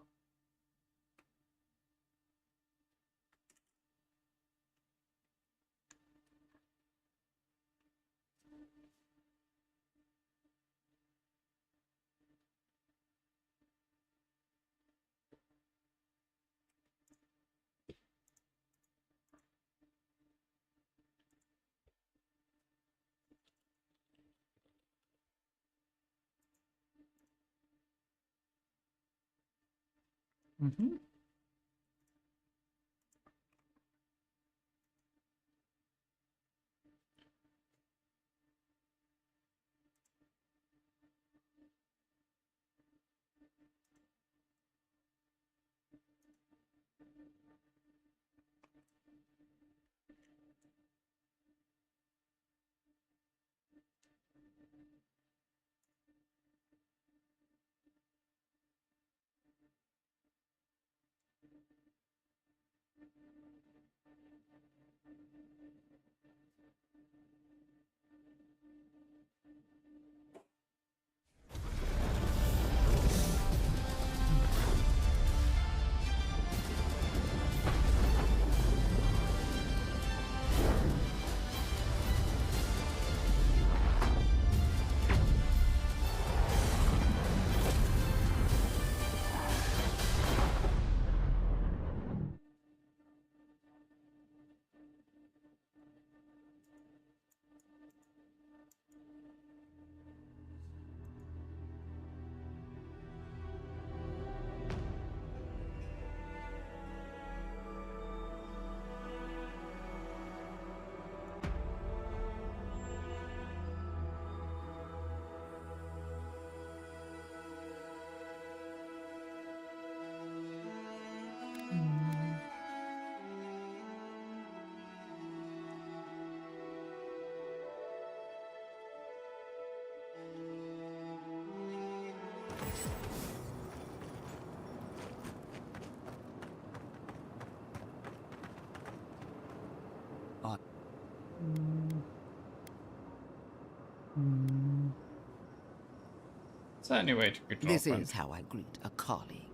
Is there any way to greet This our is how I greet a colleague.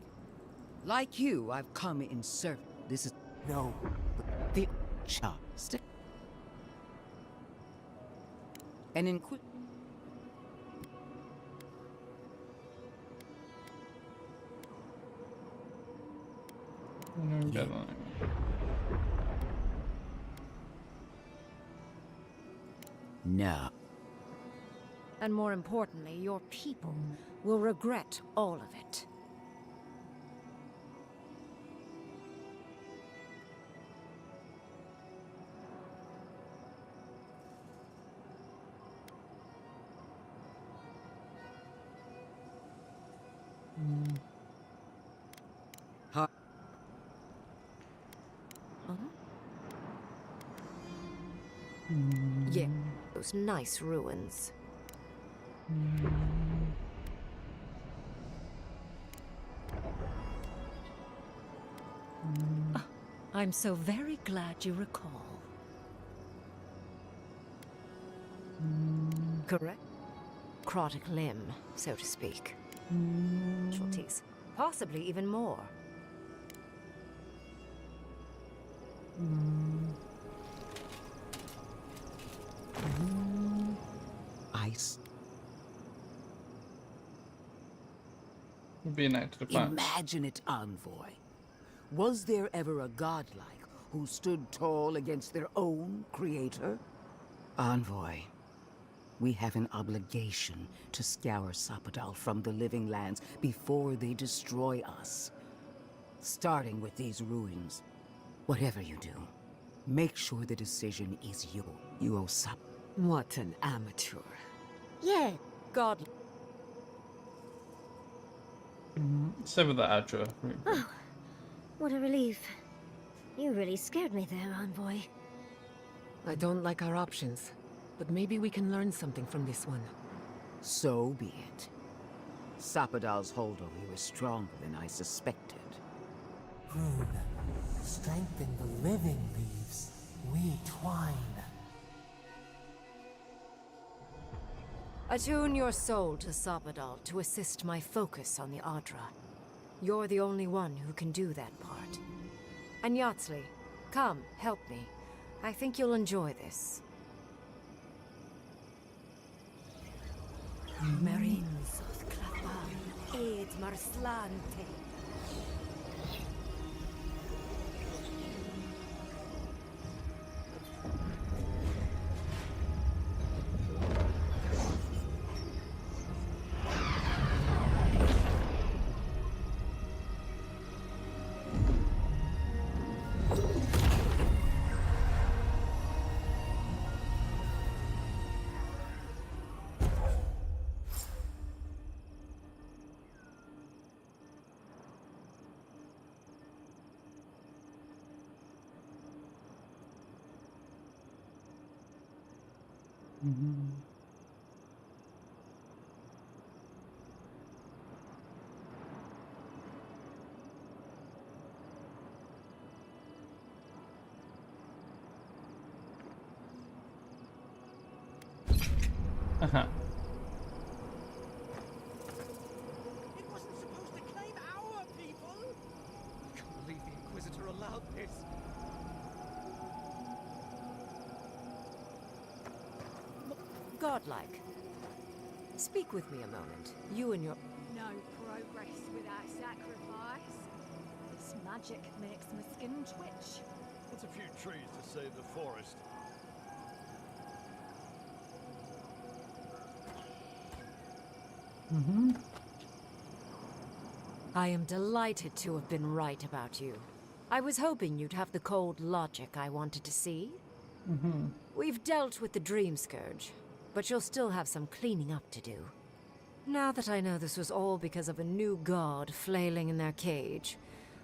Like you, I've come in service. This is no the chopstick. And in quick. No, no. And more importantly, your people will regret all of it. Huh? Yeah, those nice ruins. I'm so very glad you recall. Correct? Necrotic limb, so to speak. Casualties. Possibly even more. Ice. Would be a night to the punch. Imagine it, Envoy. Was there ever a godlike who stood tall against their own creator? Envoy, we have an obligation to scour Sapadal from the living lands before they destroy us. Starting with these ruins. Whatever you do, make sure the decision is yours. You owe Sap. What an amateur. Yeah, God. Sever the Adra. Oh, what a relief. You really scared me there, Envoy. I don't like our options, but maybe we can learn something from this one. So be it. Sapadal's hold on you is stronger than I suspected. Rune, strengthen the living leaves. We twine. Attune your soul to Sapadal to assist my focus on the Adra. You're the only one who can do that part. And Yatsley, come, help me. I think you'll enjoy this. Marinsos Klapa, Ed Marslante. Uh-huh. It wasn't supposed to claim our people! I can't believe the Inquisitor allowed this. Godlike. Speak with me a moment. You and your... No progress without sacrifice. This magic makes my skin twitch. What's a few trees to save the forest? I am delighted to have been right about you. I was hoping you'd have the cold logic I wanted to see. We've dealt with the Dream Scourge, but you'll still have some cleaning up to do. Now that I know this was all because of a new god flailing in their cage,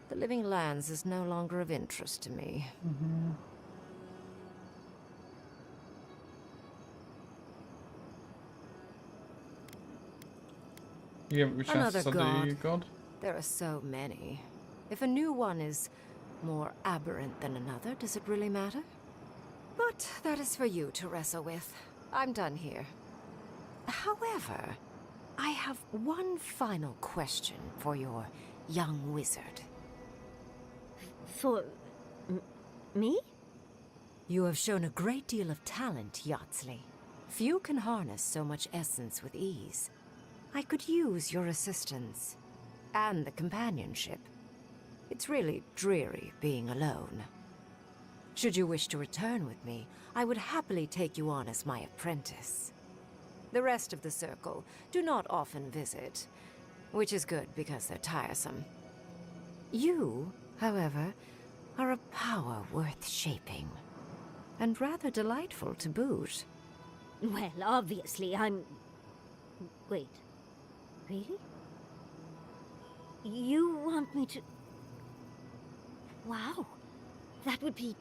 the Living Lands is no longer of interest to me. You give it a chance to Another study god. God? There are so many. If a new one is more aberrant than another, does it really matter? But that is for you to wrestle with. I'm done here. However, I have one final question for your young wizard. For... me? You have shown a great deal of talent, Yardsley. Few can harness so much essence with ease. I could use your assistance. And the companionship. It's really dreary being alone. Should you wish to return with me, I would happily take you on as my apprentice. The rest of the circle do not often visit, which is good because they're tiresome. You, however, are a power worth shaping, and rather delightful to boot. Well, obviously, I'm... Wait. Really? You want me to... Wow. That would be...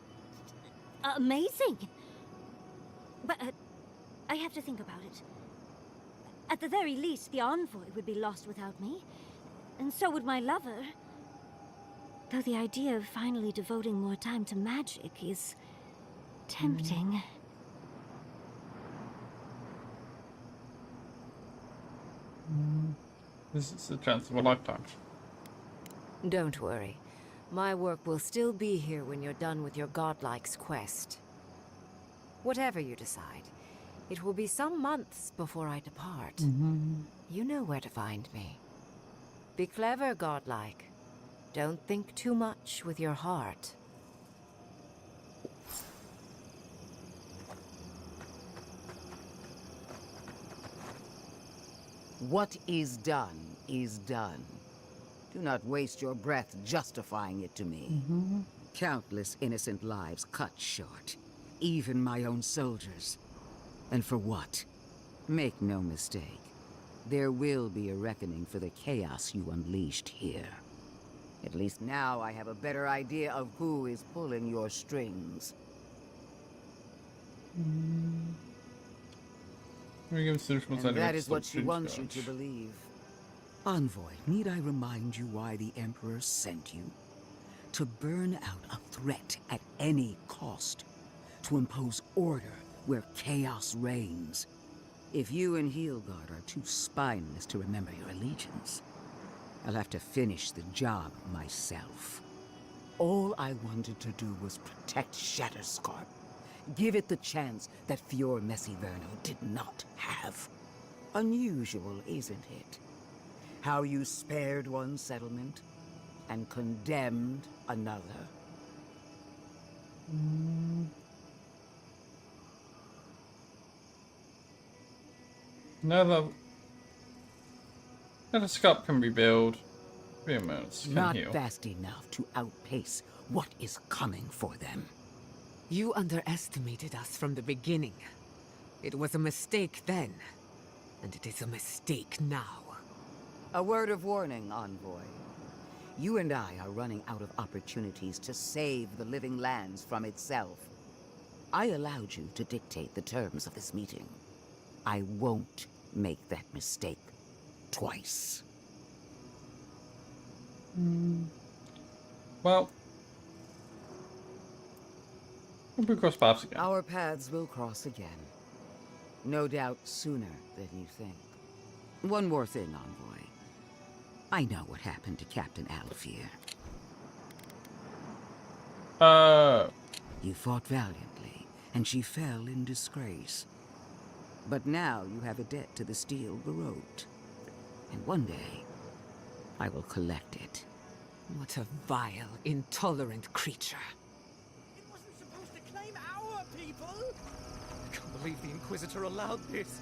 amazing! But, I have to think about it. At the very least, the envoy would be lost without me. And so would my lover. Though the idea of finally devoting more time to magic is... tempting. This is the chance of a lifetime. Don't worry. My work will still be here when you're done with your godlike's quest. Whatever you decide, it will be some months before I depart. You know where to find me. Be clever, godlike. Don't think too much with your heart. What is done is done. Do not waste your breath justifying it to me. Countless innocent lives cut short. Even my own soldiers. And for what? Make no mistake. There will be a reckoning for the chaos you unleashed here. At least now I have a better idea of who is pulling your strings. And that is what she wants you to believe. Envoy, need I remind you why the Emperor sent you? To burn out a threat at any cost. To impose order where chaos reigns. If you and Heelguard are too spineless to remember your allegiance, I'll have to finish the job myself. All I wanted to do was protect Shatterscarp. Give it the chance that Fior Messiverno did not have. Unusual, isn't it? How you spared one settlement and condemned another. No, the sculpt can rebuild. Can Not heal. fast enough to outpace what is coming for them. You underestimated us from the beginning. It was a mistake then, and it is a mistake now. A word of warning, Envoy. You and I are running out of opportunities to save the Living Lands from itself. I allowed you to dictate the terms of this meeting. I won't make that mistake twice. Well, we'll cross paths again. Our paths will cross again. No doubt sooner than you think. One more thing, Envoy. I know what happened to Captain Alfir. You fought valiantly, and she fell in disgrace. But now you have a debt to the Steel Garrote. And one day, I will collect it. What a vile, intolerant creature. It wasn't supposed to claim our people! I can't believe the Inquisitor allowed this.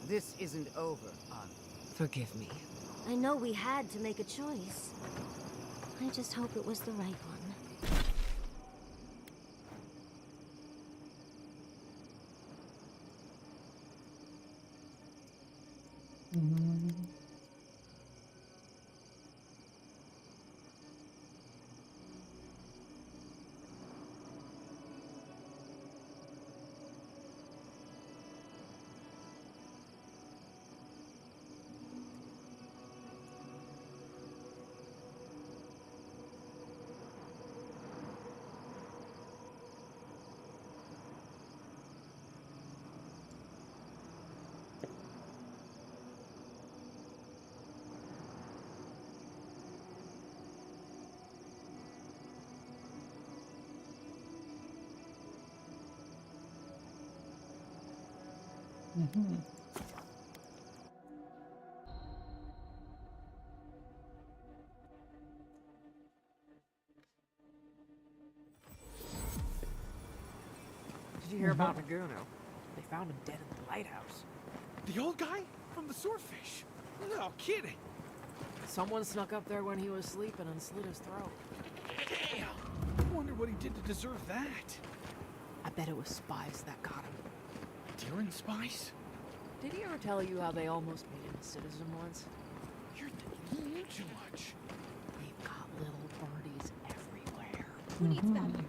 This isn't over, Forgive me. I know we had to make a choice. I just hope it was the right one. Did you hear about Naguno? They found him dead in the lighthouse. The old guy? From the swordfish? No kidding. Someone snuck up there when he was sleeping and slit his throat. Damn! I wonder what he did to deserve that. I bet it was spies that got him. Tyrion spies? Did he ever tell you how they almost made him a citizen once? You're thinking too much. They've got little birdies everywhere. Who needs that here?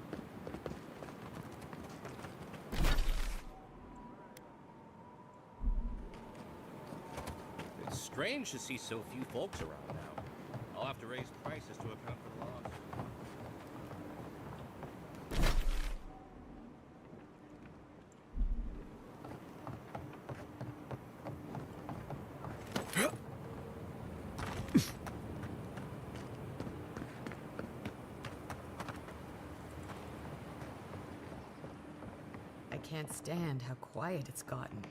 It's strange to see so few folks around now. I'll have to raise prices to account for the loss. I can't stand how quiet it's gotten.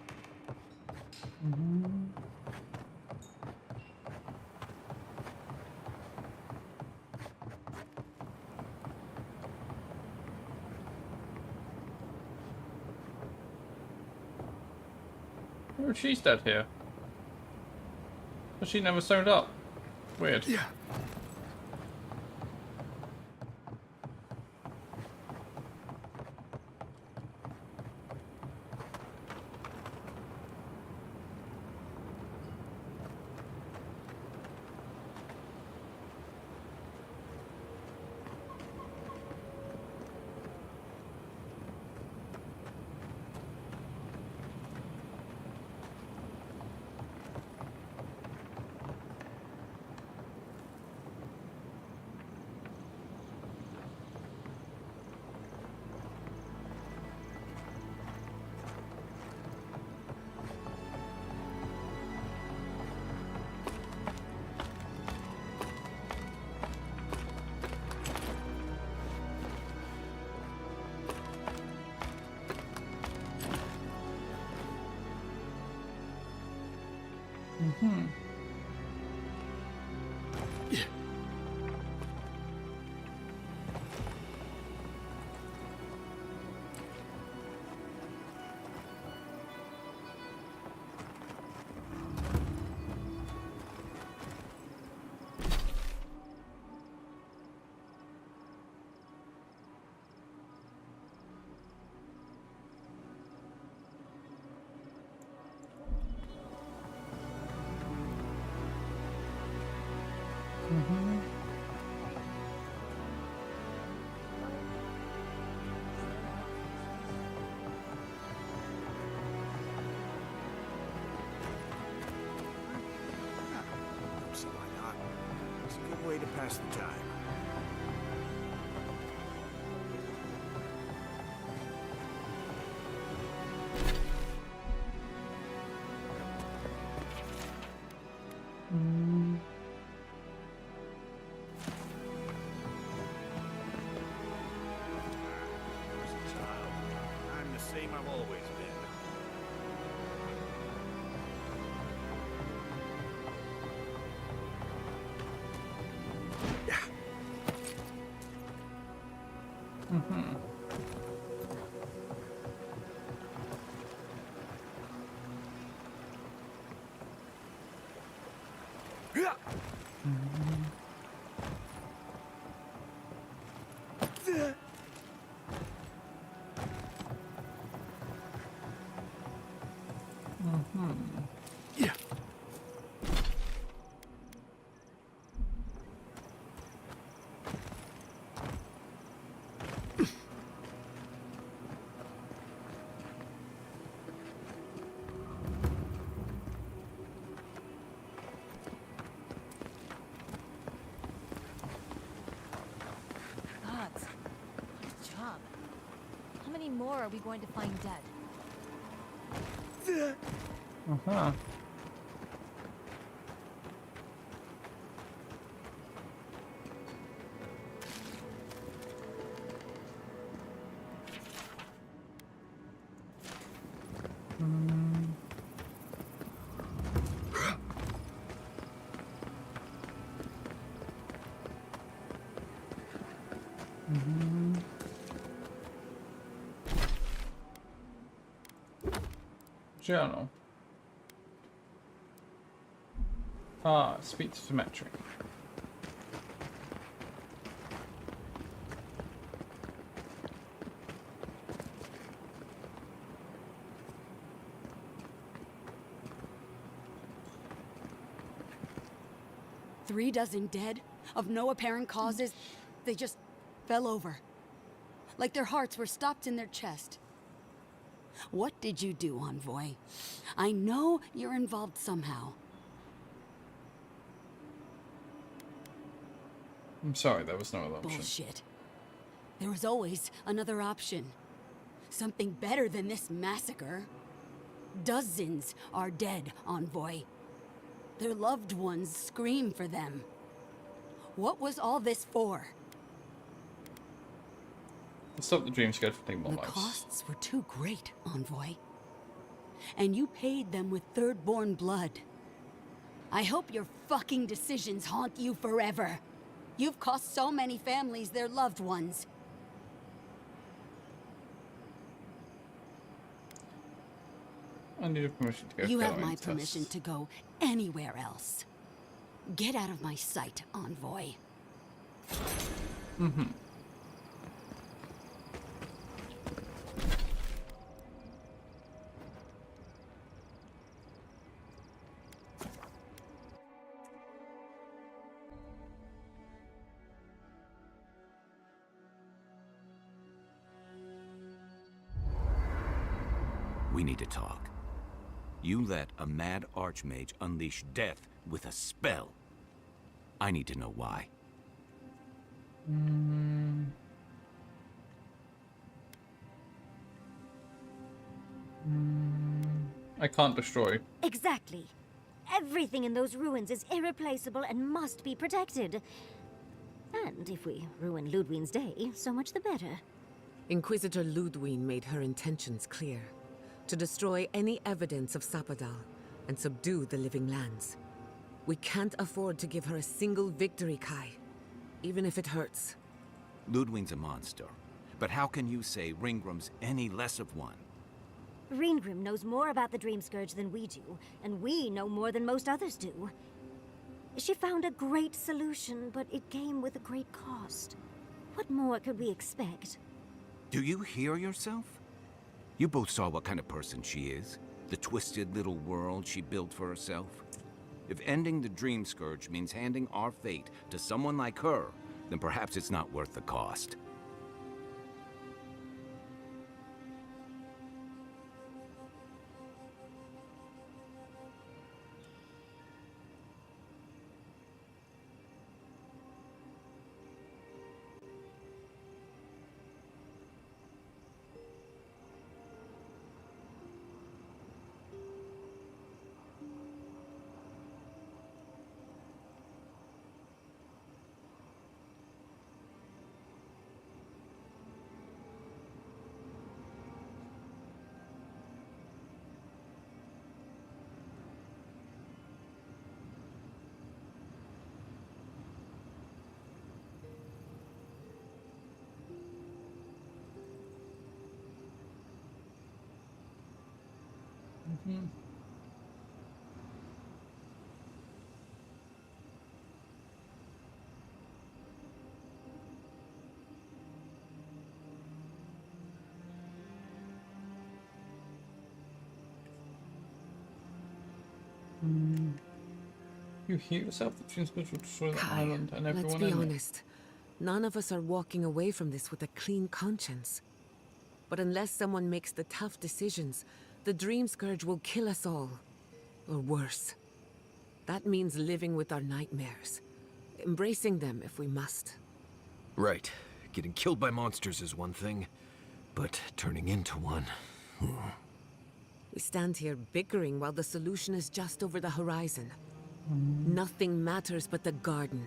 Oh, she's dead here. But she never sewn up. Weird. Yeah. So why not? It's a good way to pass the time. As a child, I'm the same I've always been. Yeah. Gods, what a job. How many more are we going to find dead? Journal. Ah, speech symmetry. Three dozen dead, of no apparent causes. They just fell over. Like their hearts were stopped in their chest. What did you do, Envoy? I know you're involved somehow. I'm sorry, there was no other option. Bullshit. There was always another option. Something better than this massacre. Dozens are dead, Envoy. Their loved ones scream for them. What was all this for? To stop the dream scared from taking more The lives. costs were too great, Envoy. And you paid them with third-born blood. I hope your fucking decisions haunt you forever. You've cost so many families their loved ones. I need your permission to go. You have following my tests. permission to go anywhere else. Get out of my sight, Envoy. We need to talk. You let a mad archmage unleash death with a spell. I need to know why. I can't destroy. Exactly. Everything in those ruins is irreplaceable and must be protected. And if we ruin Ludwig's day, so much the better. Inquisitor Ludwig made her intentions clear. To destroy any evidence of Sapadal and subdue the living lands. We can't afford to give her a single victory, Kai. Even if it hurts. Ludwig's a monster. But how can you say Ringram's any less of one? Ringrim knows more about the Dream Scourge than we do, and we know more than most others do. She found a great solution, but it came with a great cost. What more could we expect? Do you hear yourself? You both saw what kind of person she is. The twisted little world she built for herself. If ending the Dream Scourge means handing our fate to someone like her, then perhaps it's not worth the cost. Mm-hmm. You hear yourself, the Dream Scourge will destroy the Kai, island and everyone let's be in it. honest. None of us are walking away from this with a clean conscience. But unless someone makes the tough decisions, the Dream Scourge will kill us all. Or worse. That means living with our nightmares. Embracing them if we must. Right. Getting killed by monsters is one thing, but turning into one... We stand here bickering while the solution is just over the horizon. Nothing matters but the garden.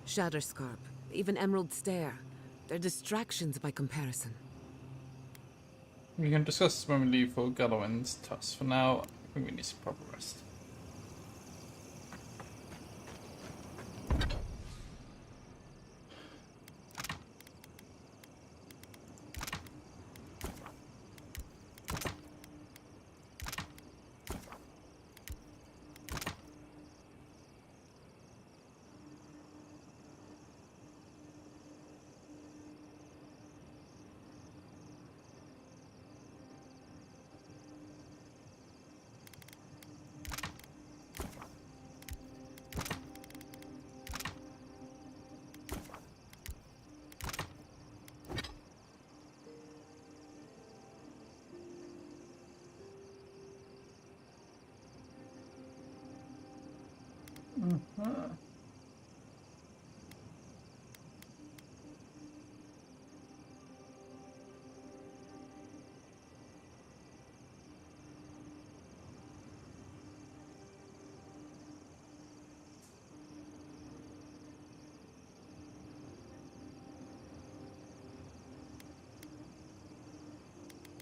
Shatterscarp, even Emerald Stair. They're distractions by comparison. We can discuss this when we leave for Gallowin's Tusk. For now, I think we need some proper rest.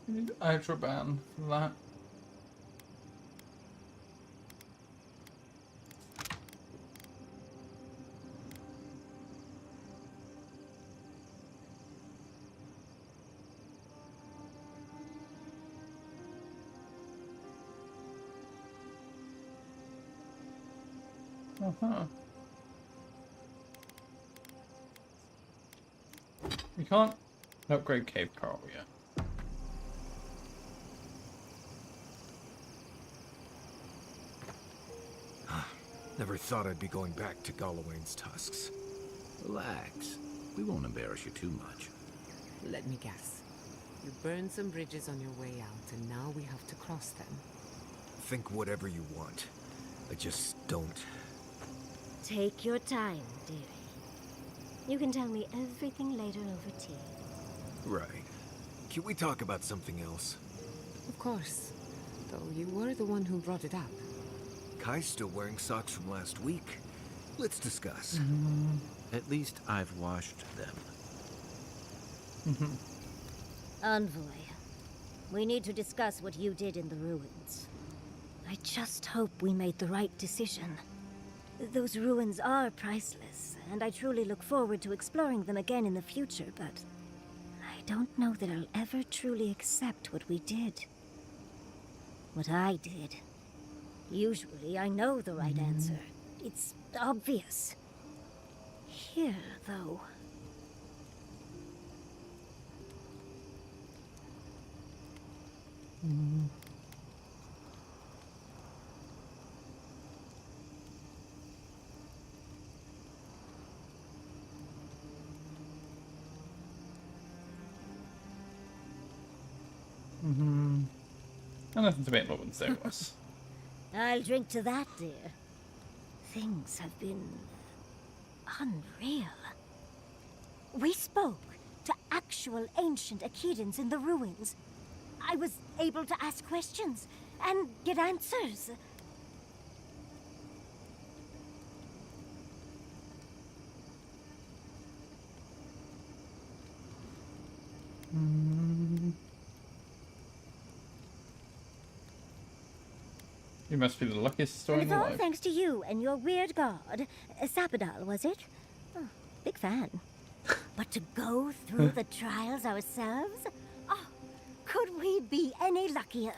We need Hydroban for that. We can't upgrade Cave Coral yet. Never thought I'd be going back to Galloway's Tusks. Relax. We won't embarrass you too much. Let me guess. You burned some bridges on your way out, and now we have to cross them. Think whatever you want. I just don't... Take your time, dearie. You can tell me everything later over tea. Right. Can we talk about something else? Of course. Though you were the one who brought it up. Kai's still wearing socks from last week. Let's discuss. At least I've washed them. Envoy, we need to discuss what you did in the ruins. I just hope we made the right decision. Those ruins are priceless, and I truly look forward to exploring them again in the future, but I don't know that I'll ever truly accept what we did. What I did. Usually I know the right answer. It's obvious. Here, though... And nothing debatable would say it was. I'll drink to that, dear. Things have been unreal. We spoke to actual ancient Akedans in the ruins. I was able to ask questions and get answers. You must be the luckiest story in It's your all life. thanks to you and your weird god, Sapadal, was it? Oh, big fan. But to go through the trials ourselves? Oh, could we be any luckier?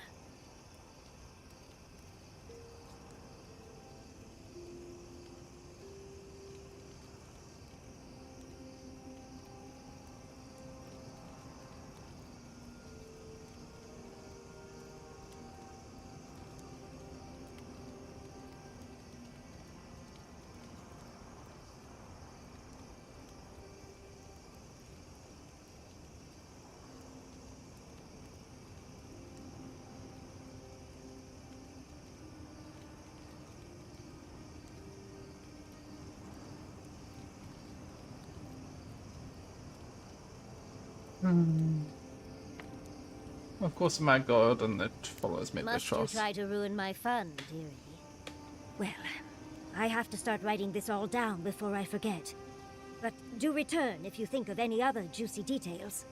Of course, my god and the followers made the Must you choice. try to ruin my fun, dearie? Well, I have to start writing this all down before I forget. But do return if you think of any other juicy details.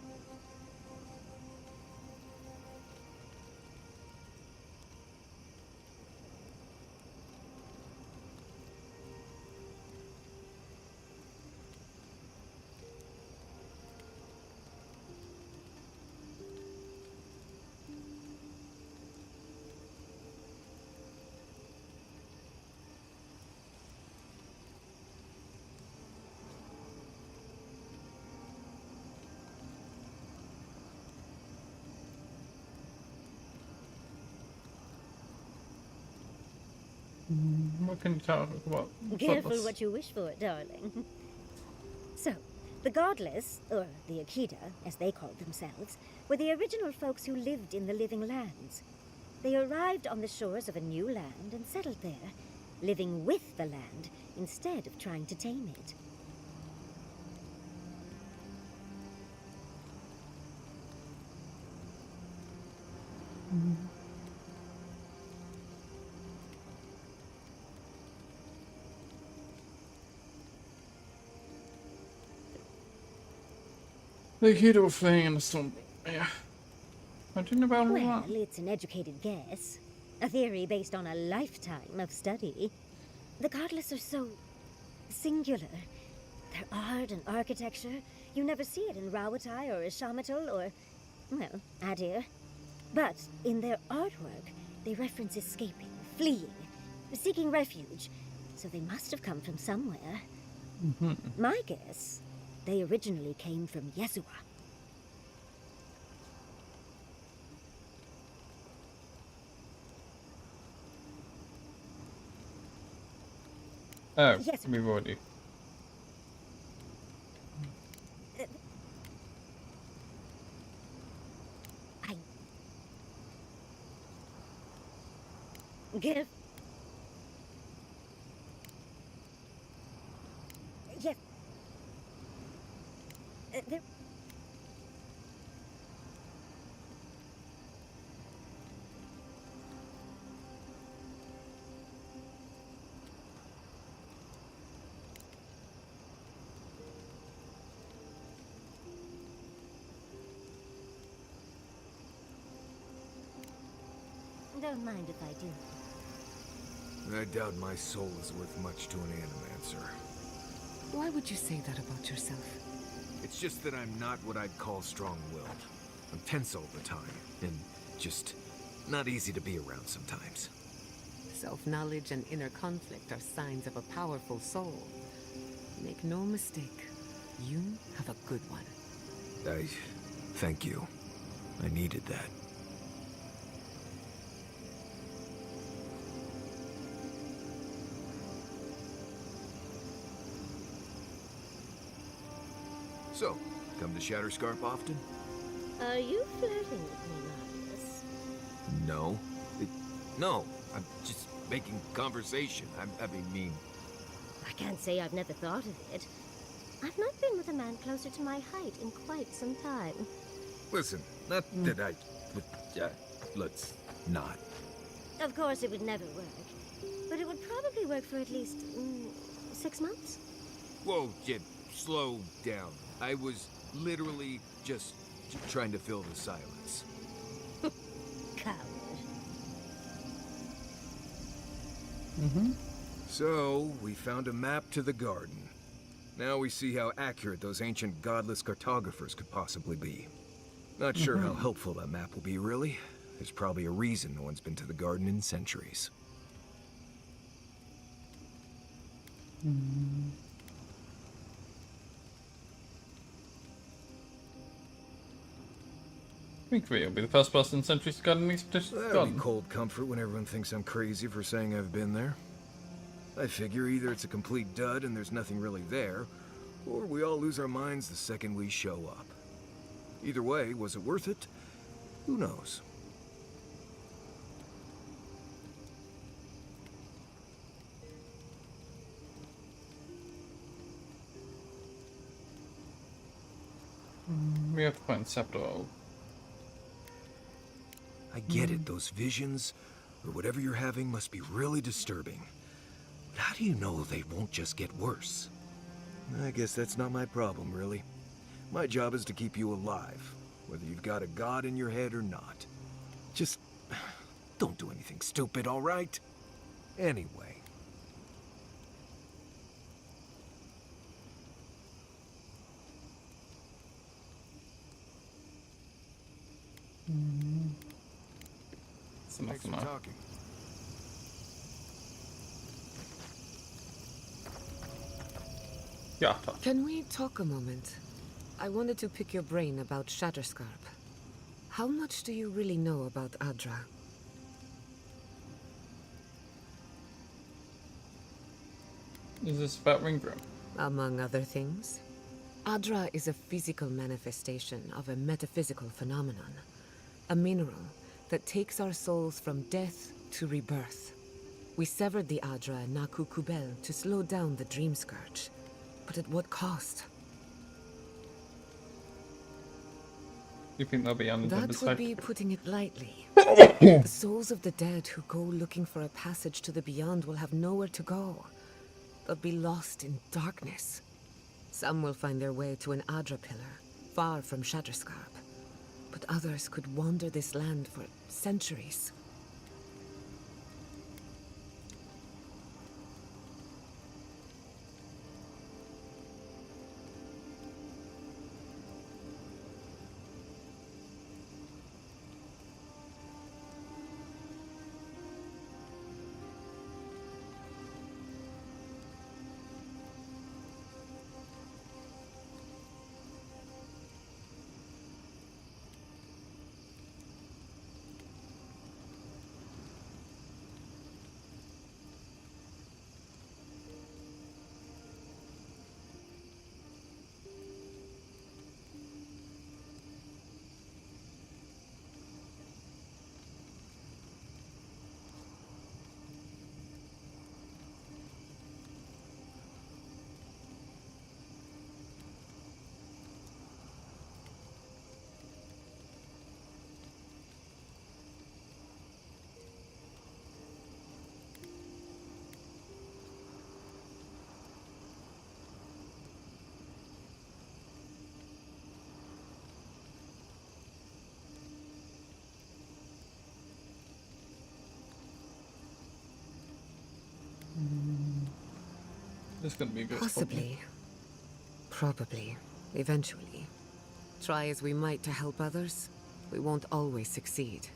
What can you tell about? Careful Godless? what you wish for, darling. So, the Godless, or the Akeda, as they called themselves, were the original folks who lived in the Living Lands. They arrived on the shores of a new land and settled there, living with the land instead of trying to tame it. The kid were fleeing in the storm. Yeah. I didn't know about all Well, that. it's an educated guess. A theory based on a lifetime of study. The Godless are so singular. Their art and architecture, you never see it in Rawatai or Ishamatal or, well, Adir. But in their artwork, they reference escaping, fleeing, seeking refuge. So they must have come from somewhere. My guess, they originally came from Yesua. Oh, Yes. we've already. Give. Yes. There. Don't mind if I do. I doubt my soul is worth much to an animancer. Why would you say that about yourself? It's just that I'm not what I'd call strong-willed. I'm tense all the time, and just not easy to be around sometimes. Self-knowledge and inner conflict are signs of a powerful soul. Make no mistake, you have a good one. Thank you. I needed that. So, come to Shatterscarp often? Are you flirting with me, Marcus? No. No, I'm just making conversation. I mean... I can't say I've never thought of it. I've not been with a man closer to my height in quite some time. Listen, not that I... But, let's not. Of course it would never work. But it would probably work for at least 6 months. Whoa, Jib, slow down. I was literally just trying to fill the silence. Coward. So, we found a map to the garden. Now we see how accurate those ancient godless cartographers could possibly be. Not sure how helpful that map will be, really. There's probably a reason no one's been to the garden in centuries. I think you'll be the first person in centuries to go on an expedition to the That'll garden. be cold comfort when everyone thinks I'm crazy for saying I've been there. I figure either it's a complete dud and there's nothing really there, or we all lose our minds the second we show up. Either way, was it worth it? Who knows? We have to find Scepter. I get it, those visions, or whatever you're having, must be really disturbing. But how do you know they won't just get worse? I guess that's not my problem, really. My job is to keep you alive, whether you've got a god in your head or not. Just don't do anything stupid, all right? Anyway. Thanks for talking. Yeah. Can we talk a moment? I wanted to pick your brain about Shatterscarp. How much do you really know about Adra? Is this about Ringgrim? Among other things. Adra is a physical manifestation of a metaphysical phenomenon. A mineral that takes our souls from death to rebirth. We severed the Adra and Naku Kubel to slow down the Dream Scourge. But at what cost? You think they'll be on the That side? would be putting it lightly. The souls of the dead who go looking for a passage to the beyond will have nowhere to go. They'll be lost in darkness. Some will find their way to an Adra pillar, far from Shatterscarp. But others could wander this land for centuries. This is gonna be good. Possibly. Probably. Eventually. Try as we might to help others, we won't always succeed.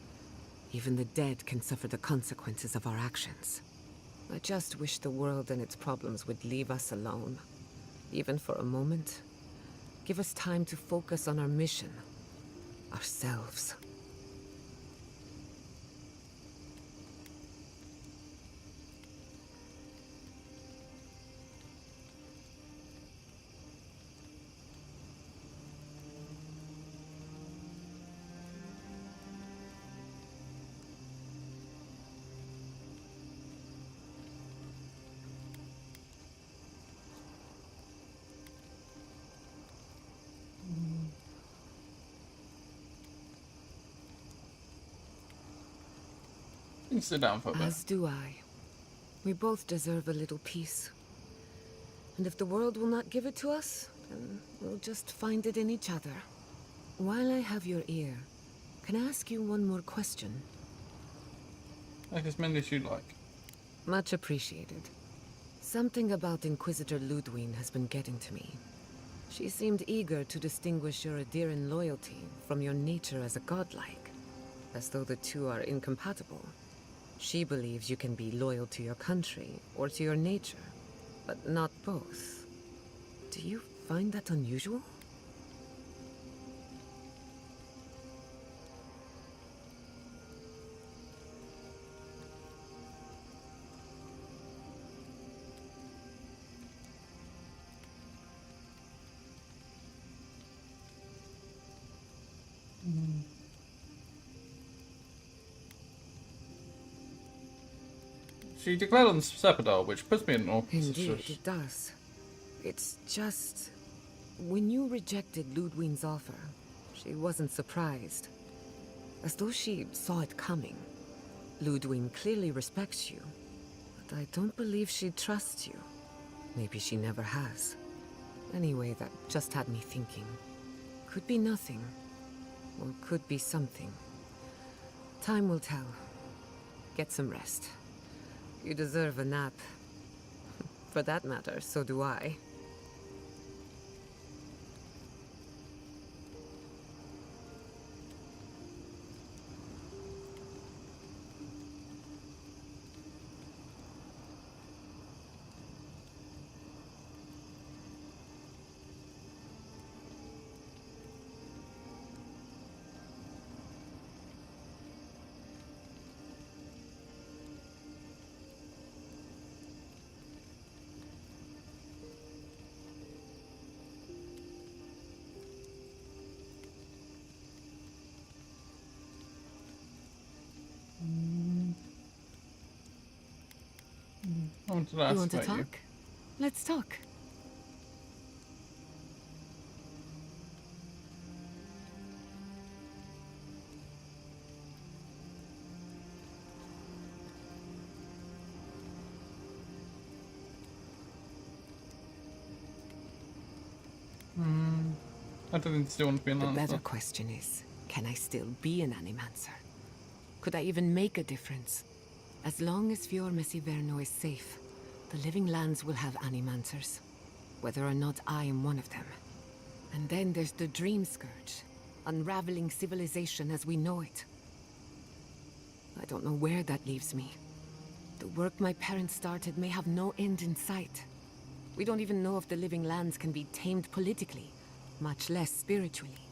Even the dead can suffer the consequences of our actions. I just wish the world and its problems would leave us alone. Even for a moment. Give us time to focus on our mission. Ourselves. You sit down for a bit. As do I. We both deserve a little peace. And if the world will not give it to us, then we'll just find it in each other. While I have your ear, can I ask you one more question? Like as many as you like. Much appreciated. Something about Inquisitor Ludwig has been getting to me. She seemed eager to distinguish your Adiran loyalty from your nature as a godlike, as though the two are incompatible. She believes you can be loyal to your country or to your nature, but not both. Do you find that unusual? She declared on Sepidal, which puts me in an awkward Indeed, situation. it does. It's just... when you rejected Ludwig's offer, she wasn't surprised. As though she saw it coming. Ludwig clearly respects you, but I don't believe she trusts you. Maybe she never has. Anyway, that just had me thinking. Could be nothing, or could be something. Time will tell. Get some rest. You deserve a nap. For that matter, so do I. I wanted to You ask want to about talk? you. Let's talk. I didn't still want to be an The answer. better question is, can I still be an Animancer? Could I even make a difference? As long as Fior Messiverno is safe, the Living Lands will have Animancers, whether or not I am one of them. And then there's the Dream Scourge, unraveling civilization as we know it. I don't know where that leaves me. The work my parents started may have no end in sight. We don't even know if the Living Lands can be tamed politically, much less spiritually.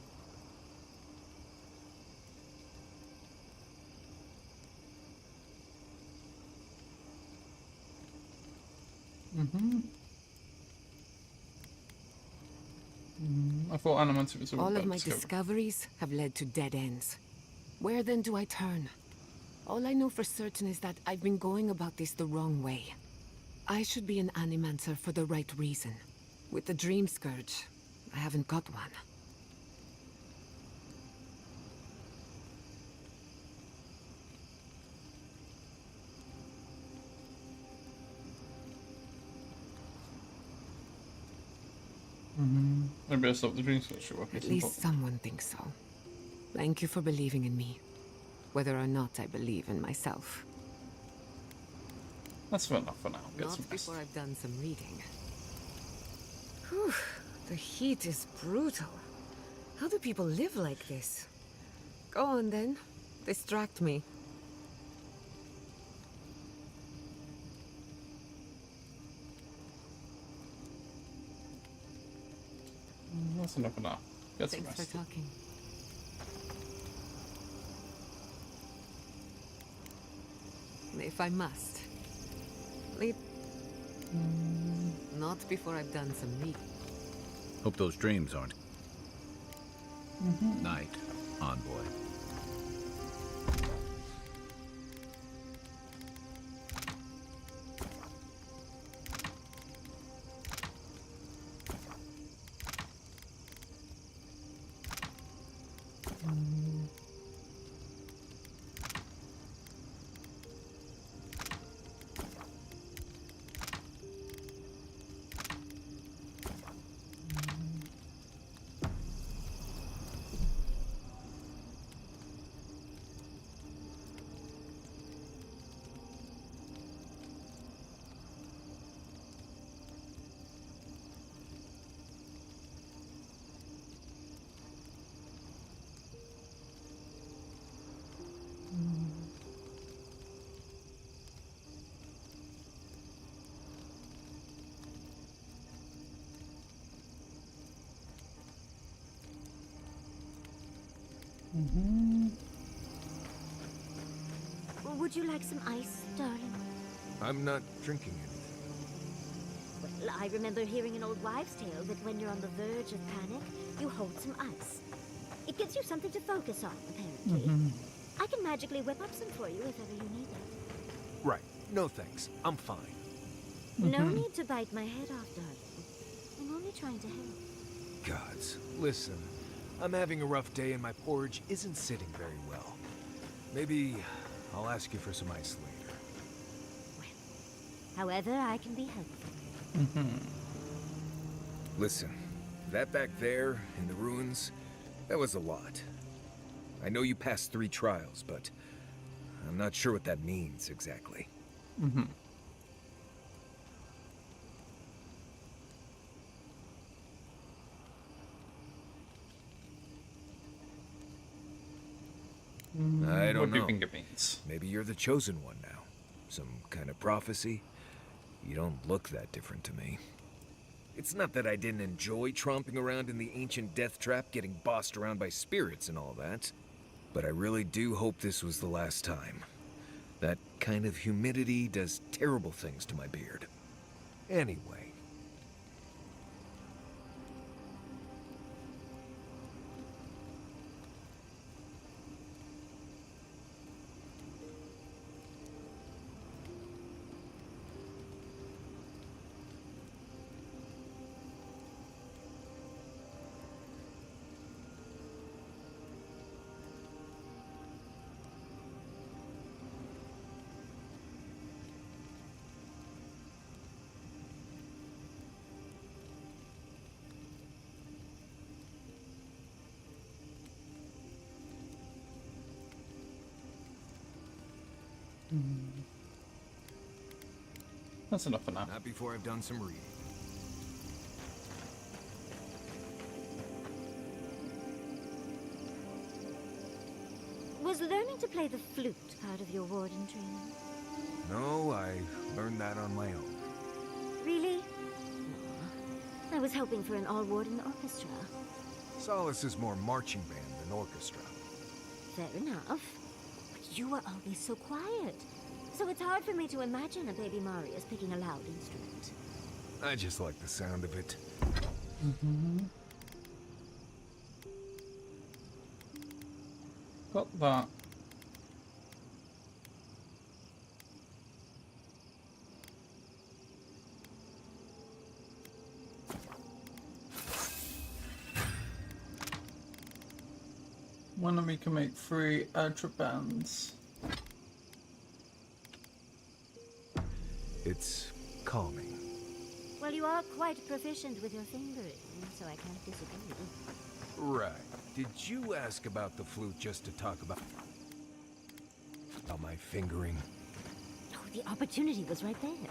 I thought Animancy was All of about my discovery. discoveries have led to dead ends. Where then do I turn? All I know for certain is that I've been going about this the wrong way. I should be an Animancer for the right reason. With the Dream Scourge, I haven't got one. Maybe I stopped the dream switch to work. At least someone thinks so. Thank you for believing in me, whether or not I believe in myself. That's fair enough for now. Get some Not rest. before I've done some reading. Whew, the heat is brutal. How do people live like this? Go on then. Distract me. That's enough for now. Get some Thanks rest. for talking. If I must. Leave. Not before I've done some reading. Hope those dreams aren't. Night, envoy. Would you like some ice, darling? I'm not drinking anything. Well, I remember hearing an old wives' tale that when you're on the verge of panic, you hold some ice. It gives you something to focus on, apparently. I can magically whip up some for you if ever you need it. Right. No thanks. I'm fine. No need to bite my head off, darling. I'm only trying to help. Gods, listen. I'm having a rough day and my porridge isn't sitting very well. Maybe I'll ask you for some ice later. However I can be helpful. Listen, that back there in the ruins, that was a lot. I know you passed 3 trials, but I'm not sure what that means exactly. I don't know. What do you think it means? Maybe you're the chosen one now. Some kind of prophecy? You don't look that different to me. It's not that I didn't enjoy tromping around in the ancient death trap, getting bossed around by spirits and all that. But I really do hope this was the last time. That kind of humidity does terrible things to my beard. Anyway. That's enough for now. Not before I've done some reading. Was learning to play the flute part of your warden training? No, I learned that on my own. Really? Aw. I was hoping for an all-warden orchestra. Solace is more marching band than orchestra. Fair enough. But you were always so quiet. So it's hard for me to imagine a baby Marius picking a loud instrument. I just like the sound of it. Got that. One of me can make 3 atrabands. It's calming. Well, you are quite proficient with your fingering, so I can't disagree. Right. Did you ask about the flute just to talk about my fingering? Oh, the opportunity was right there.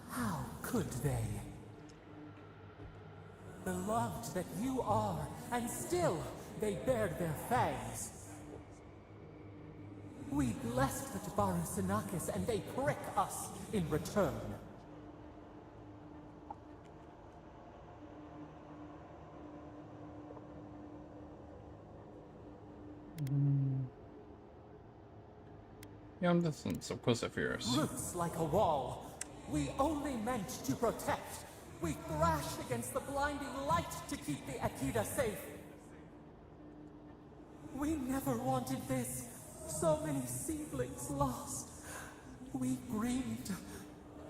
How could they? Beloved that you are, and still they bared their fangs. We blessed the Tabaru Sinakis, and they prick us in return. Young distance, of course, if you're Roots like a wall. We only meant to protect. We thrashed against the blinding light to keep the Akita safe. We never wanted this. So many seedlings lost. We grieved,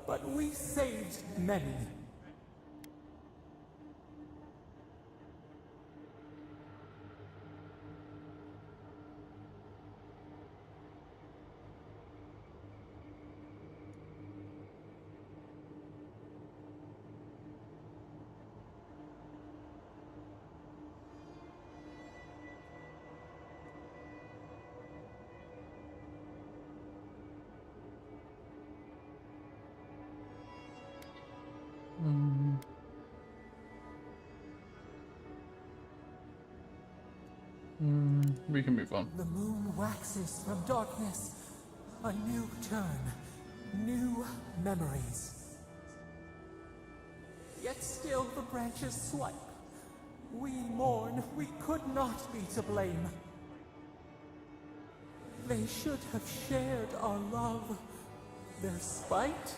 but we saved many. We can move on. The moon waxes from darkness. A new turn. New memories. Yet still the branches swipe. We mourn. We could not be to blame. They should have shared our love. Their spite?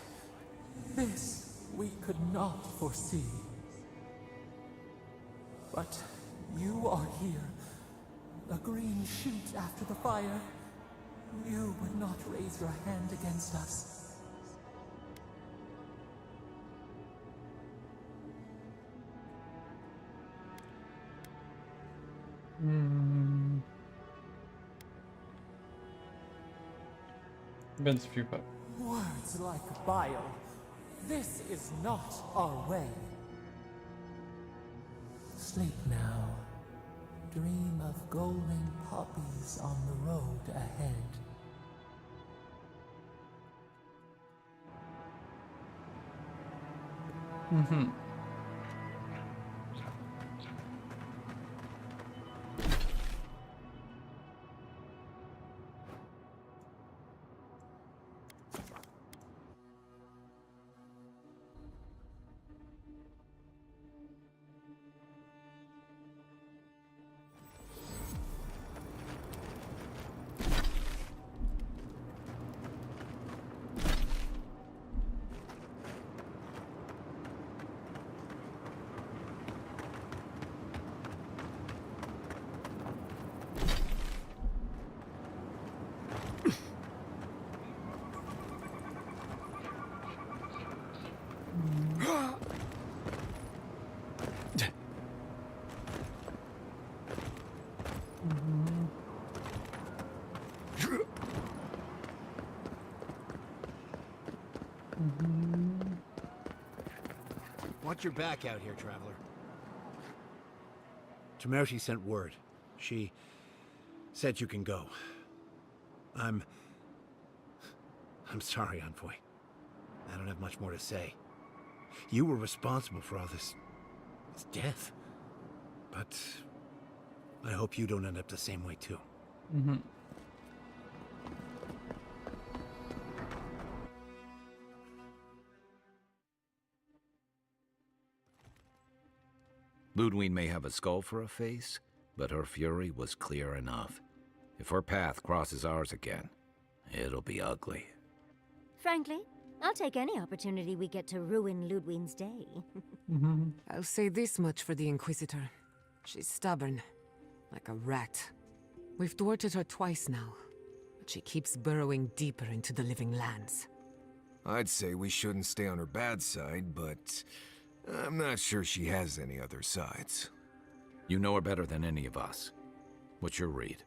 This we could not foresee. But you are here. A green shoot after the fire. You would not raise your hand against us. Vince, if you put. Words like bile. This is not our way. Sleep now. Dream of golden poppies on the road ahead. Mm-hmm. Watch your back out here, traveler. Temerity sent word. She said you can go. I'm sorry, Envoy. I don't have much more to say. You were responsible for all this death. But I hope you don't end up the same way, too. Mm-hmm. Ludwig may have a skull for a face, but her fury was clear enough. If her path crosses ours again, it'll be ugly. Frankly, I'll take any opportunity we get to ruin Ludwig's day. I'll say this much for the Inquisitor. She's stubborn, like a rat. We've thwarted her twice now, but she keeps burrowing deeper into the living lands. I'd say we shouldn't stay on her bad side, but I'm not sure she has any other sides. You know her better than any of us. What's your read?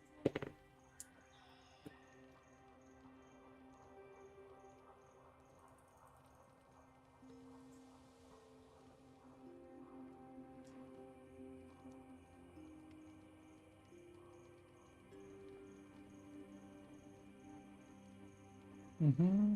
Mm-hmm.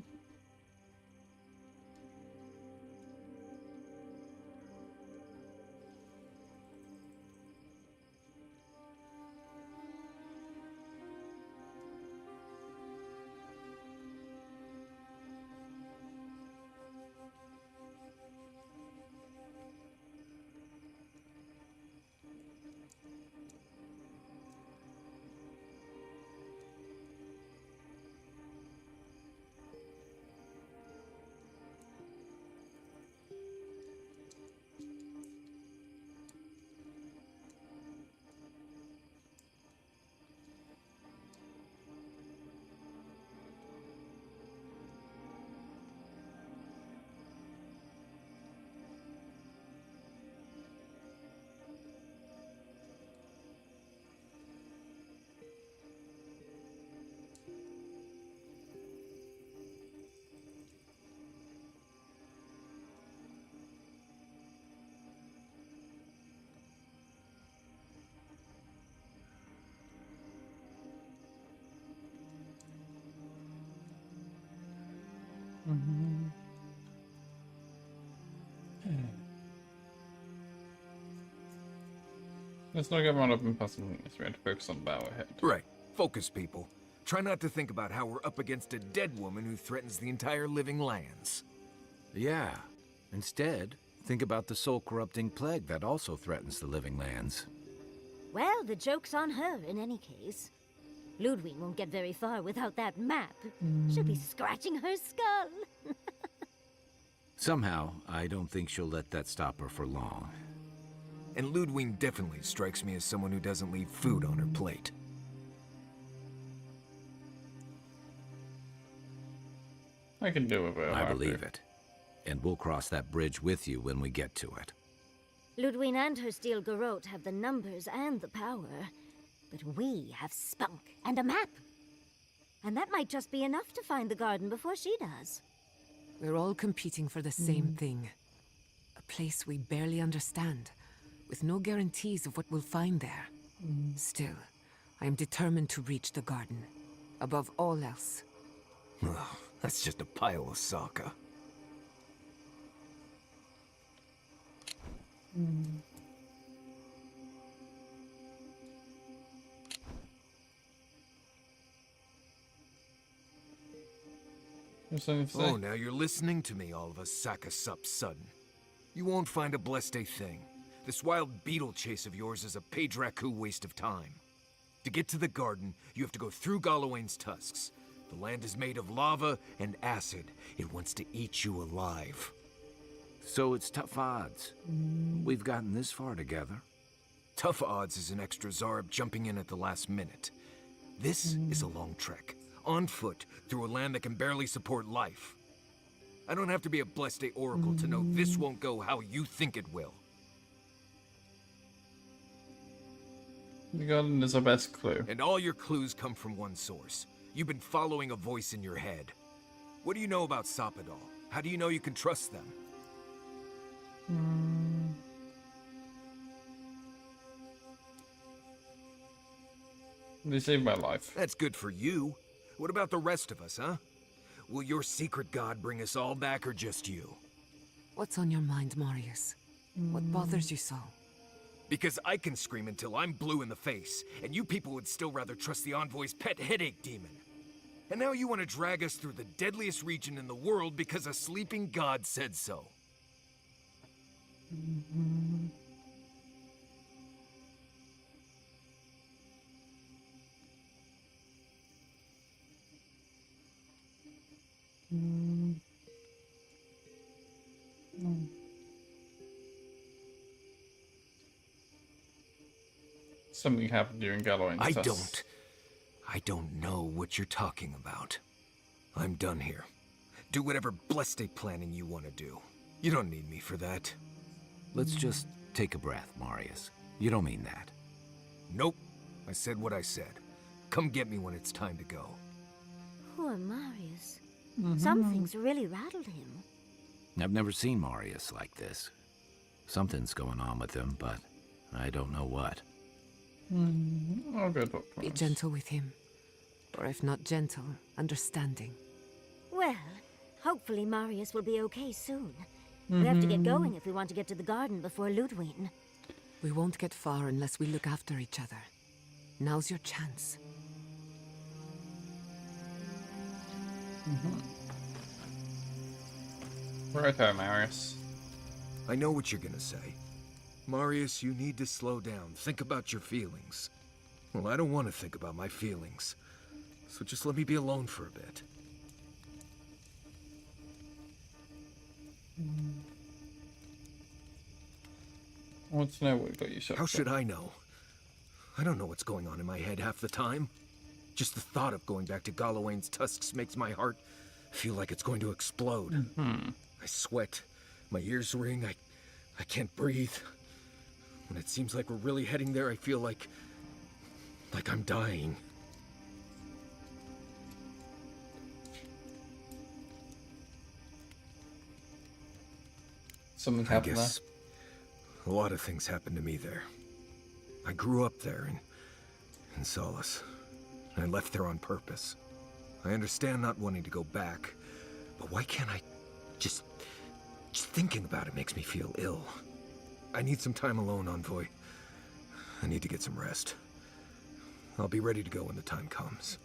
Mm-hmm. Let's not get one up in possibilities. We have to focus on battle ahead. Right. Focus, people. Try not to think about how we're up against a dead woman who threatens the entire living lands. Yeah. Instead, think about the soul-corrupting plague that also threatens the living lands. Well, the joke's on her in any case. Ludwig won't get very far without that map. She'll be scratching her skull. Somehow, I don't think she'll let that stop her for long. And Ludwig definitely strikes me as someone who doesn't leave food on her plate. I can do it. I believe it. And we'll cross that bridge with you when we get to it. Ludwig and her steel garrote have the numbers and the power. But we have spunk and a map. And that might just be enough to find the garden before she does. We're all competing for the same thing. A place we barely understand, with no guarantees of what we'll find there. Still, I am determined to reach the garden, above all else. Ugh, that's just a pile of Sokka. Oh, now you're listening to me, all of a sack of sup sudden. You won't find a blessed a thing. This wild beetle chase of yours is a page-raku waste of time. To get to the garden, you have to go through Galawain's tusks. The land is made of lava and acid. It wants to eat you alive. So it's tough odds. We've gotten this far together. Tough odds is an extra Zarb jumping in at the last minute. This is a long trek, on foot, through a land that can barely support life. I don't have to be a blessed a oracle to know this won't go how you think it will. The garden is our best clue. And all your clues come from one source. You've been following a voice in your head. What do you know about Soppadal? How do you know you can trust them? They saved my life. That's good for you. What about the rest of us, huh? Will your secret god bring us all back, or just you? What's on your mind, Marius? What bothers you so? Because I can scream until I'm blue in the face, and you people would still rather trust the Envoy's pet headache demon. And now you want to drag us through the deadliest region in the world because a sleeping god said so. Something happened during Galawain's I don't know what you're talking about. I'm done here. Do whatever blessed planning you want to do. You don't need me for that. Let's just take a breath, Marius. You don't mean that. Nope. I said what I said. Come get me when it's time to go. Poor Marius. Some things really rattled him. I've never seen Marius like this. Something's going on with him, but I don't know what. I'll go talk to him. Be gentle with him. Or if not gentle, understanding. Well, hopefully Marius will be okay soon. We have to get going if we want to get to the garden before Ludwig. We won't get far unless we look after each other. Now's your chance. Right there, Marius. I know what you're gonna say. Marius, you need to slow down. Think about your feelings. Well, I don't want to think about my feelings. So just let me be alone for a bit. I want to know what got you shot. How should I know? I don't know what's going on in my head half the time. Just the thought of going back to Galawain's tusks makes my heart feel like it's going to explode. I sweat. My ears ring. I can't breathe. When it seems like we're really heading there, I feel like I'm dying. Something happened there? A lot of things happened to me there. I grew up there in Solace. And I left there on purpose. I understand not wanting to go back, but why can't I just thinking about it makes me feel ill. I need some time alone, Envoy. I need to get some rest. I'll be ready to go when the time comes.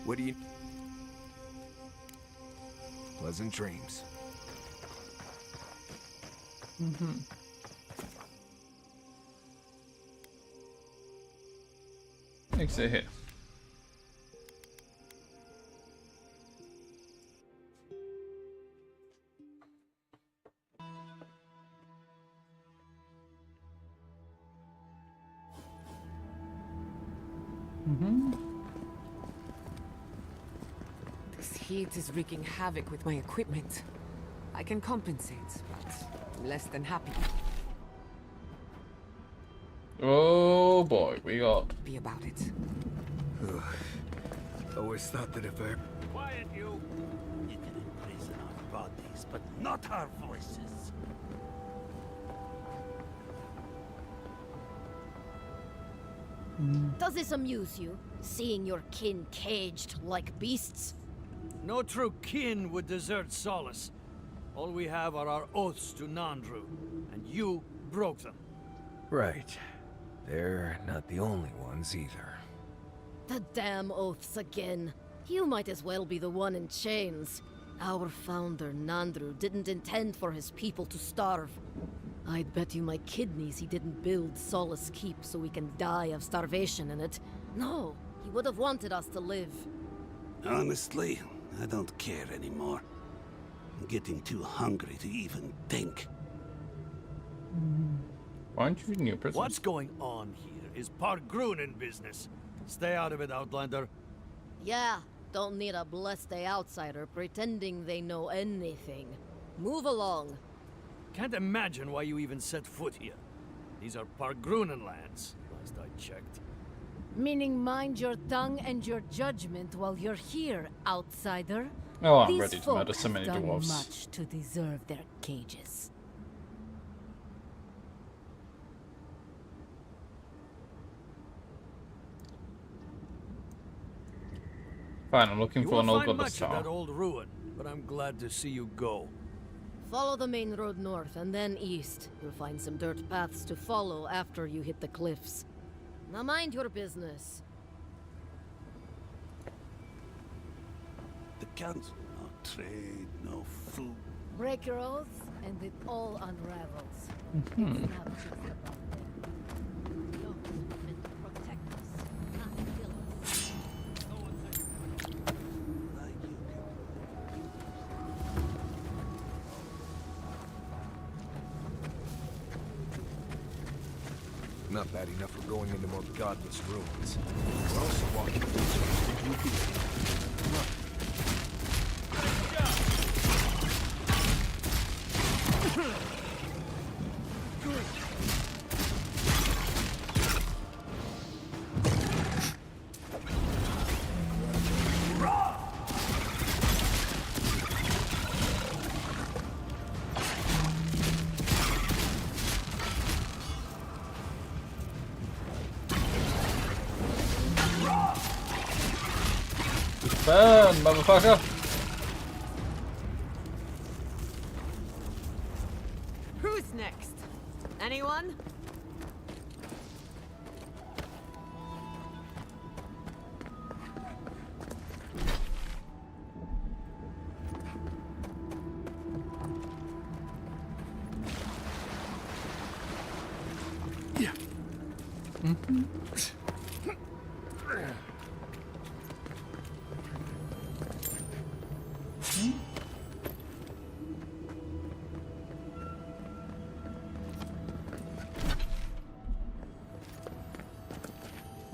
What do you... Pleasant dreams. Exit here. This heat is wreaking havoc with my equipment. I can compensate, but less than happy. Oh boy, we got... Be about it. Ugh. Always thought that if I... Quiet, you! You can imprison our bodies, but not our voices. Does this amuse you, seeing your kin caged like beasts? No true kin would desert Solace. All we have are our oaths to Nandru, and you broke them. Right. They're not the only ones either. The damn oaths again. You might as well be the one in chains. Our founder, Nandru, didn't intend for his people to starve. I'd bet you my kidneys he didn't build Solace Keep so we can die of starvation in it. No, he would have wanted us to live. Honestly, I don't care anymore. I'm getting too hungry to even think. Why aren't you in your prison? What's going on here is Pargrunen business. Stay out of it, Outlander. Yeah, don't need a blessed outsider pretending they know anything. Move along. Can't imagine why you even set foot here. These are Pargrunen lands, last I checked. Meaning mind your tongue and your judgment while you're here, outsider. Oh, I'm These ready to folk murder so many have done dwarves. much to deserve their cages. Fine, I'm looking for an old You won't goddess find much of tower. that old ruin, but I'm glad to see you go. Follow the main road north and then east. You'll find some dirt paths to follow after you hit the cliffs. Now mind your business. The Council, no trade, no food. Break your oaths and it all unravels. Mhm. It's not just about them. You're meant to protect us, not kill us. Not bad enough for going into more godless ruins. We're also walking through some people. Burn, motherfucker! Who's next? Anyone? Yeah. Mm-hmm.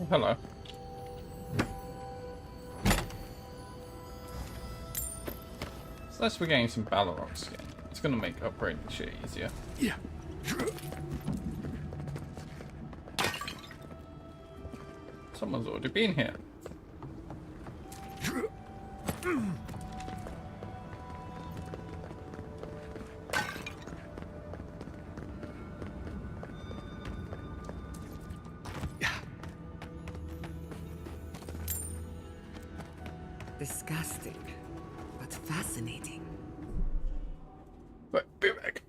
Hello. So that's we're getting some Balrog skin. It's gonna make upgrading shit easier. Yeah. Someone's already been here. Disgusting, but fascinating. Right, be back.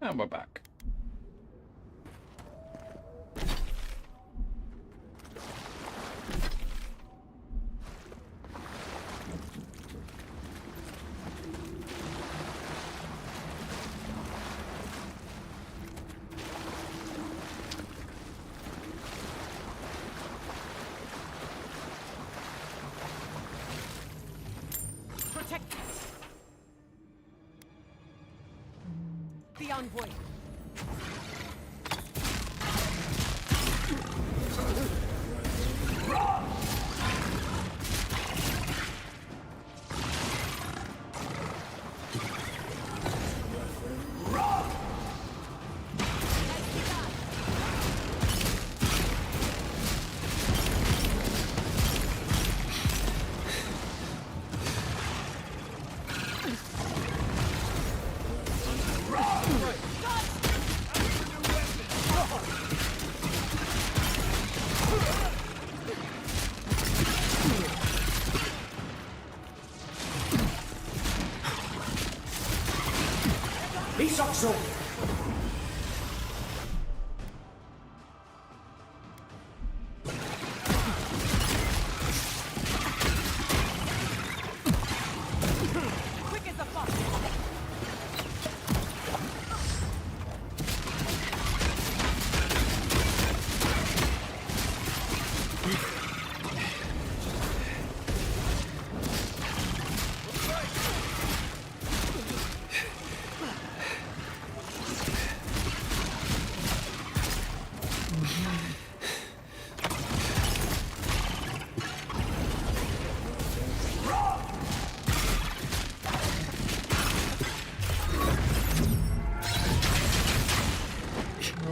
And we're back. Protect the envoy. Isaacson! Quick as a fox.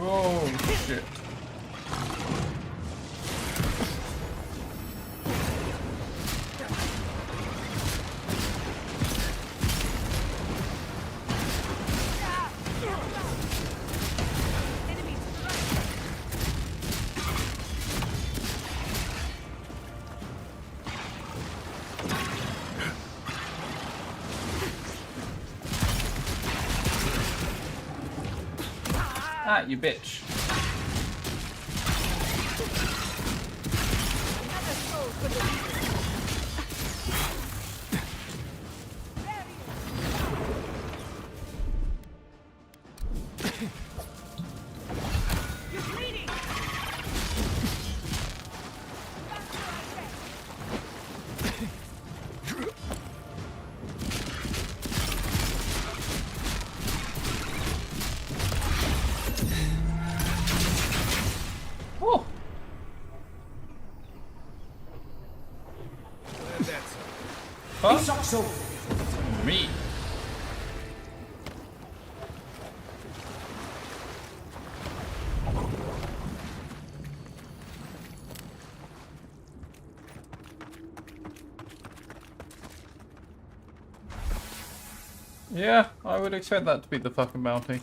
Oh shit. Ah, you bitch. Oh. Huh? Me. Yeah, I would expect that to be the fucking bounty.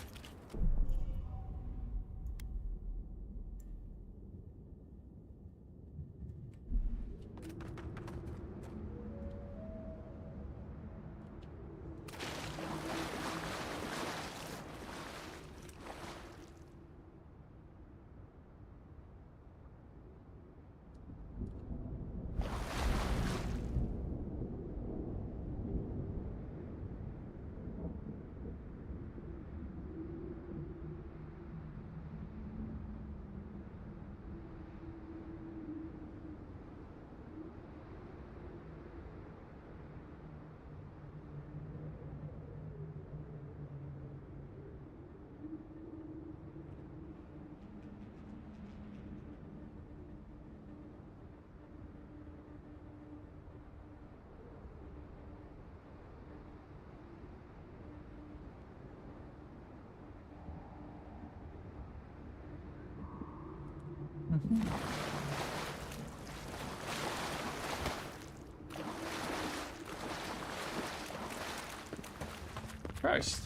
Christ.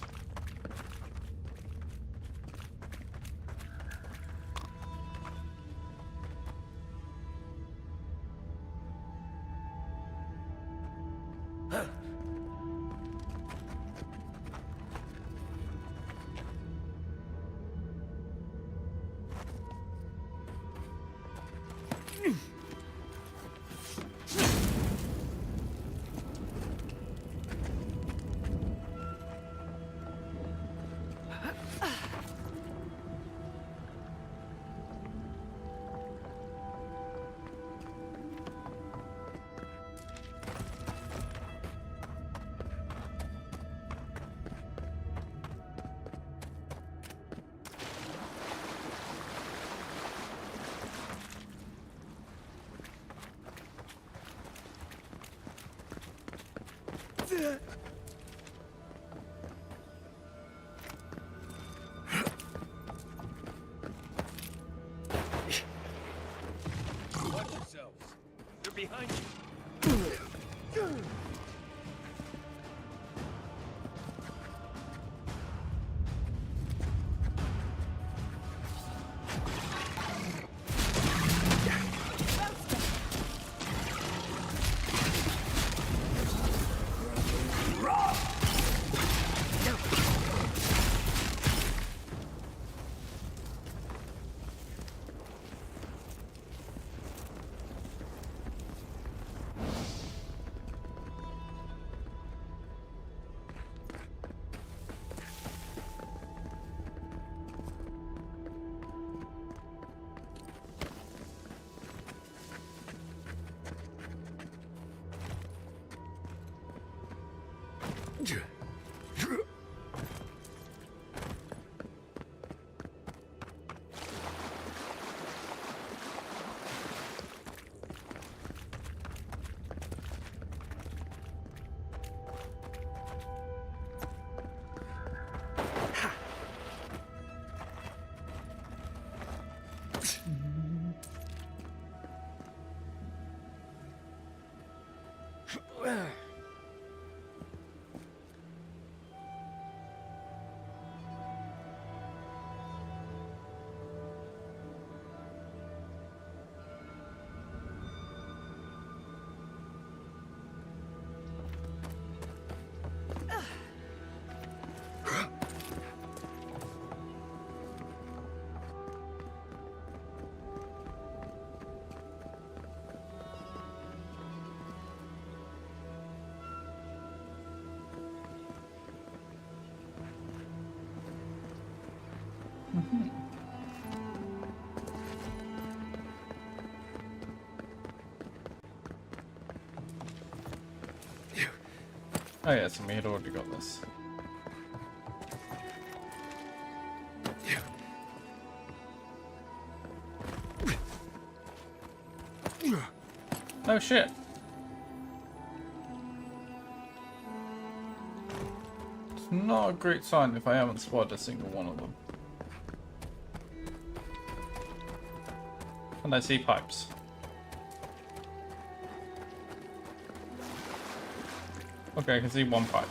Oh yeah, so we had already got this. Oh shit. It's not a great sign if I haven't spotted a single one of them. And I see pipes. Okay, I can see one pipe.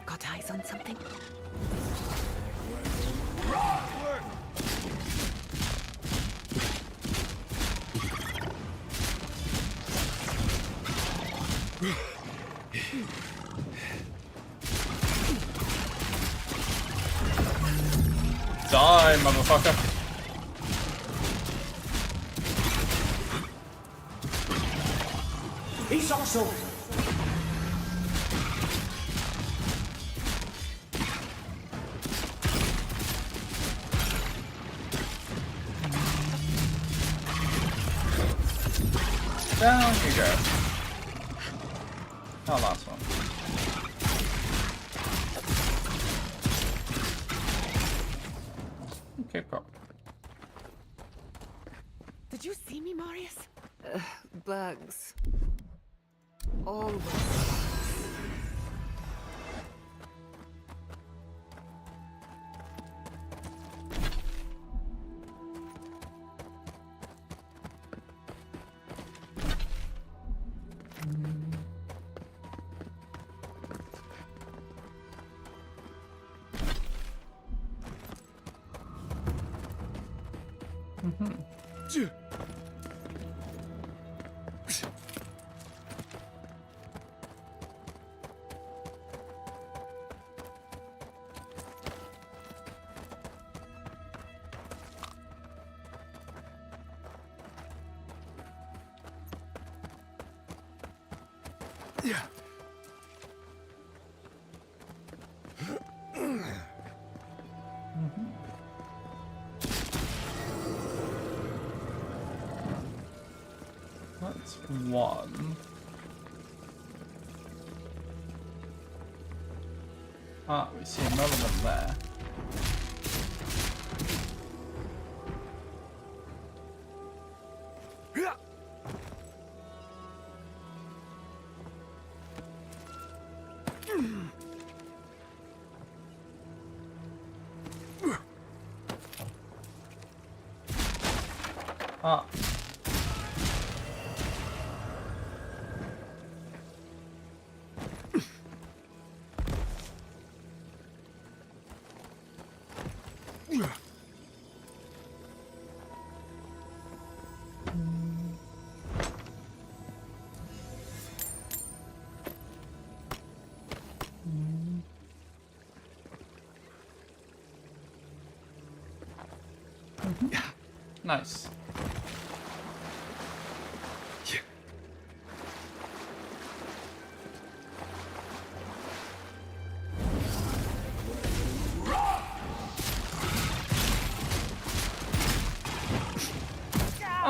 Got eyes on something? Die, motherfucker. He's also... Down you go. Oh, last one. Okay, pop. Did you see me, Marius? Bugs. Always. Yeah. That's one. Ah, we see another one there. Ah. Nice.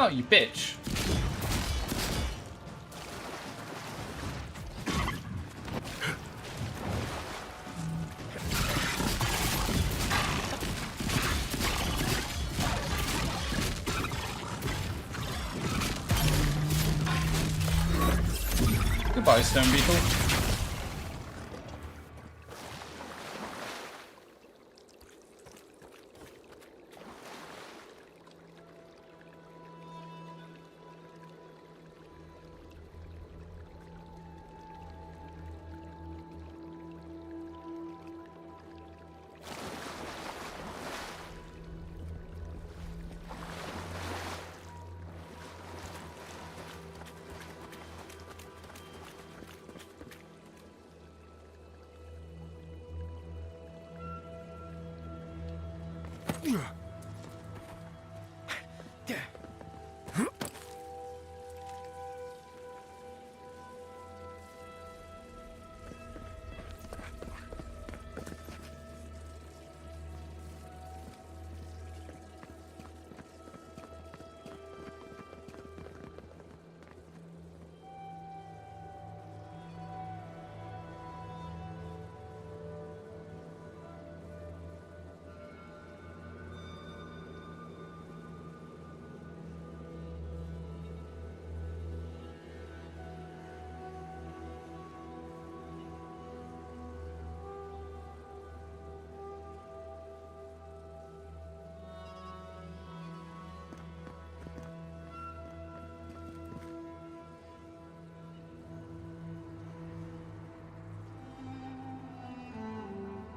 Oh, you bitch. Goodbye, Stone Beetle.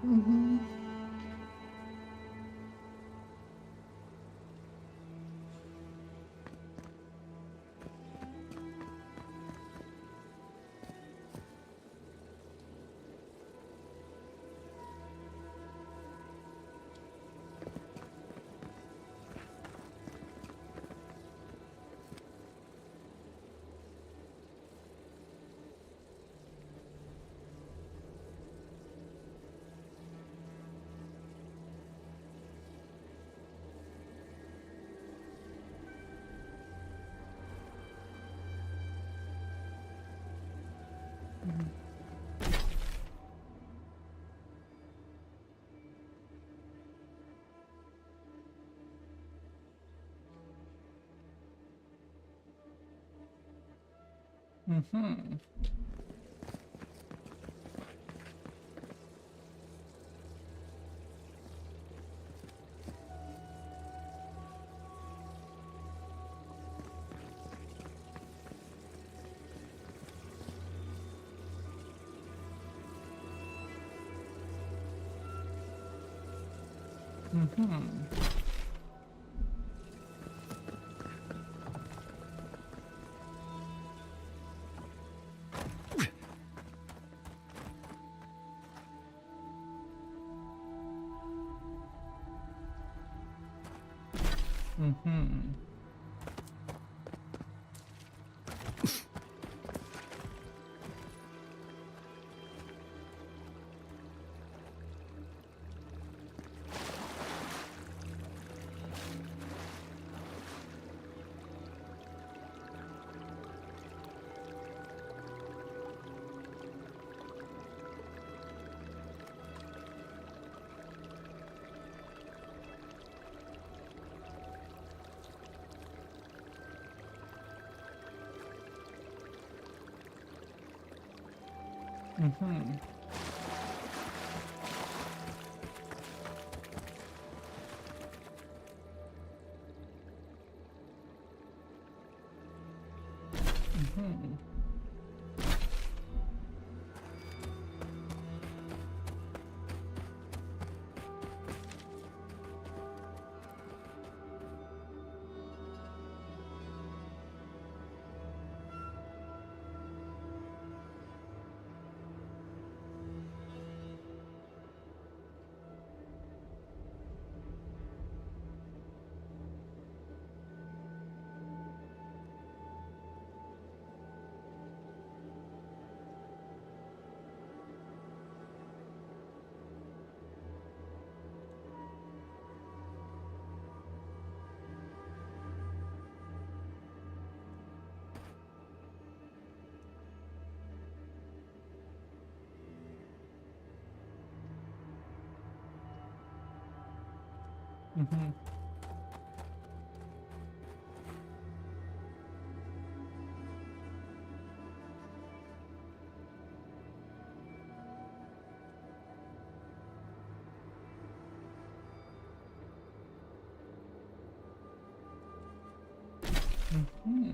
Mm-hmm. Mm-hmm. Mm-hmm. Mm-hmm. Mm-hmm. Mm-hmm. Mm-hmm.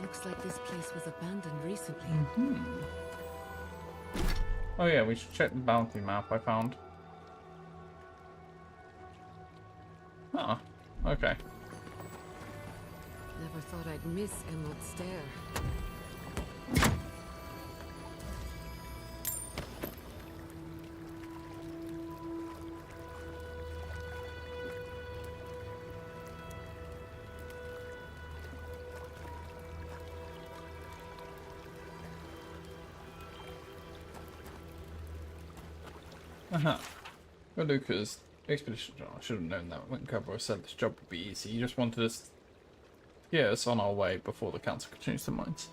Looks like this place was abandoned recently. Mm-hmm. Oh yeah, we should check the bounty map I found. Ah, okay. Never thought I'd miss Emerald Stair. Uh-huh. Well, Lucas, Expedition General, I should have known that when Cobra said this job would be easy. You just wanted us to get us on our way before the council could change their minds.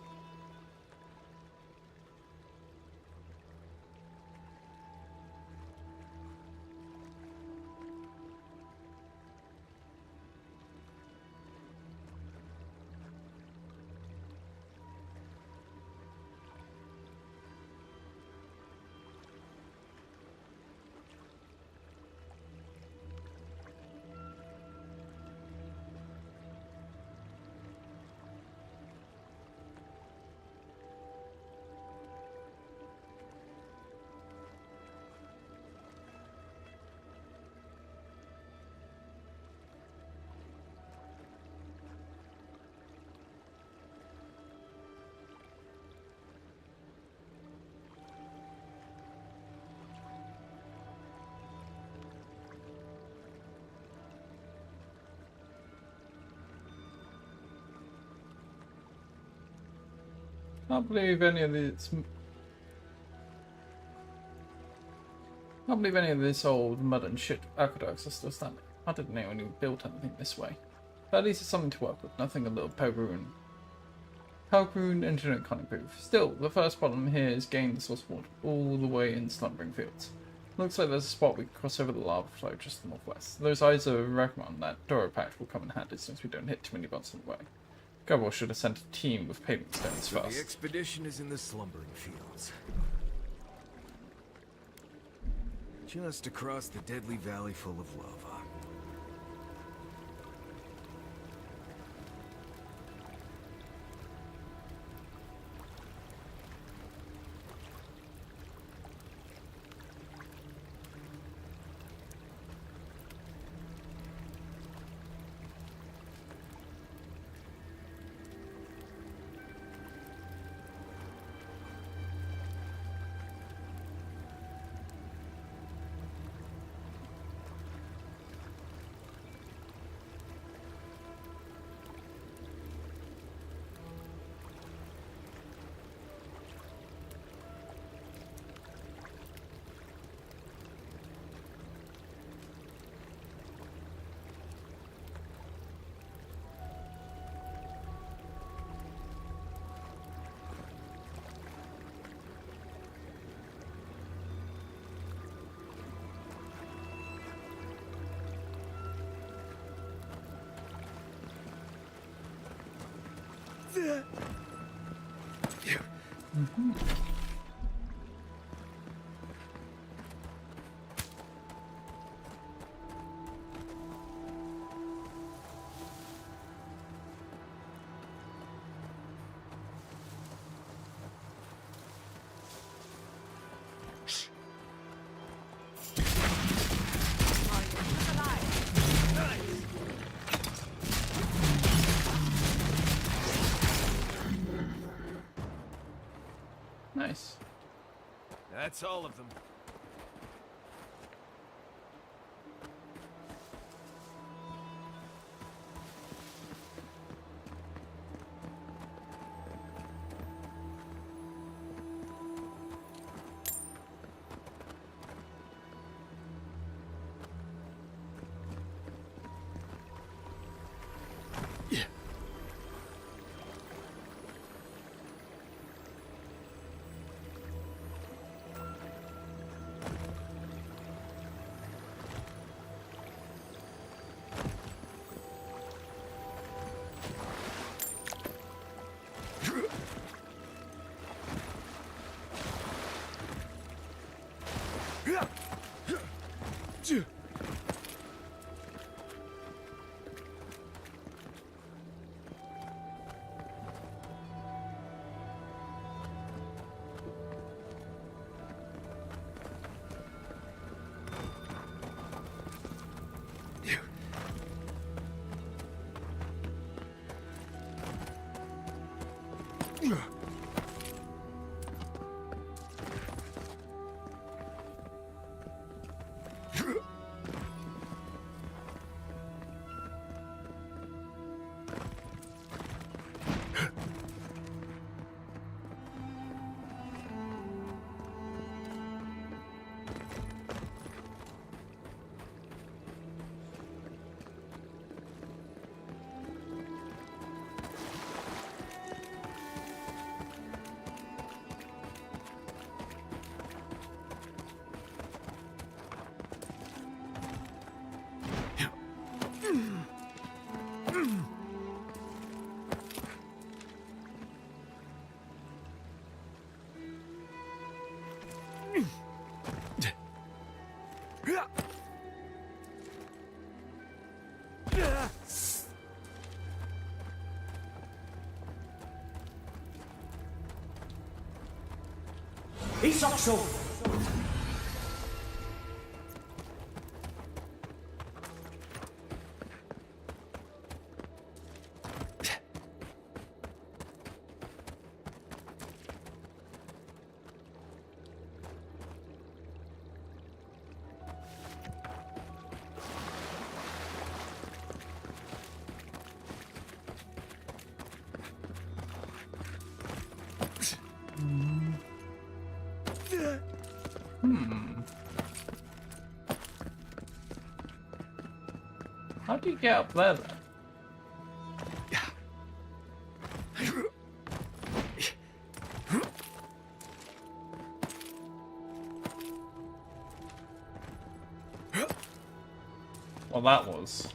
Can't believe any of this. Can't believe any of this old mud and shit aqueducts are still standing. I didn't know anyone built anything this way. But at least it's something to work with. Nothing a little Pelgroon internet can't improve. Still, the first problem here is getting the source water all the way in Slumbering Fields. Looks like there's a spot we can cross over the lava flow just to the northwest. Those eyes are recommend that Doro patch will come in handy since we don't hit too many bumps on the way. Gobble should have sent a team with paving stones So first. the expedition is in the Slumbering Fields. Just across the deadly valley full of lava. Mm-hmm. Nice. That's all of them. Isokso! How do you get up there then? Well, that was.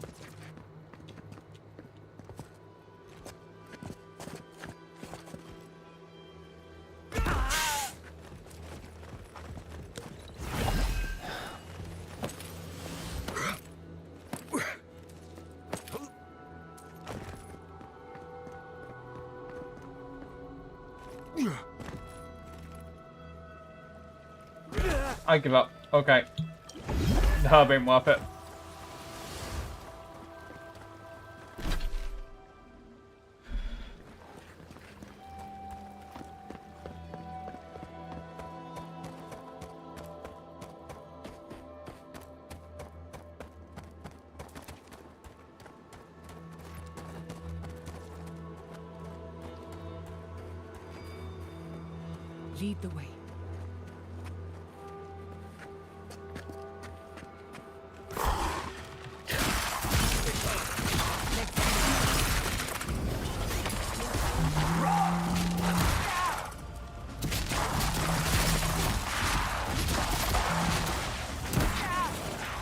I give up. Okay. The herb ain't worth it. Lead the way.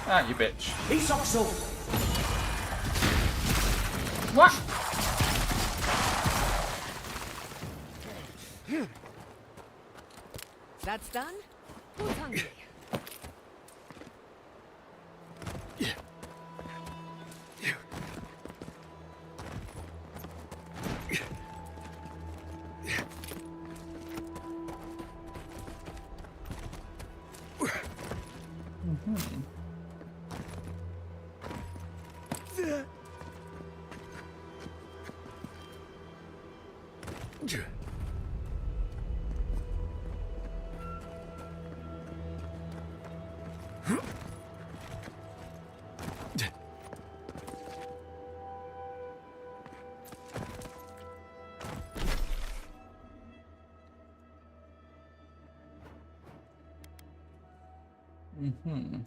Ah, you bitch. Isokso! What? That's done? Who's hungry? Mm-hmm.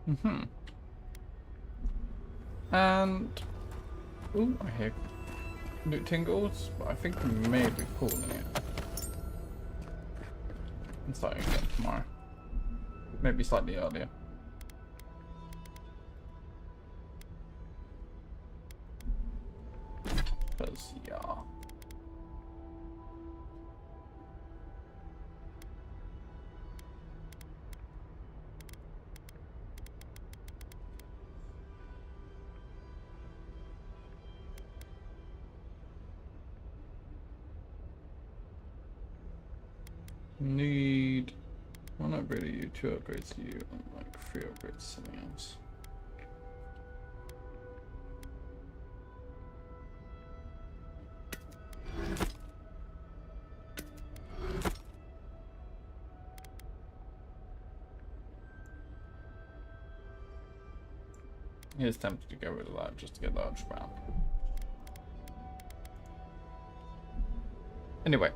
Mm-hmm. And ooh, I hear loot tingles, but I think we may be calling it. I'm starting again tomorrow. Maybe slightly earlier. Because, yeah. Need, well, not really you, 2 upgrades to you, and like 3 upgrades to something else. He is tempted to get rid of that just to get the arch round. Anyway.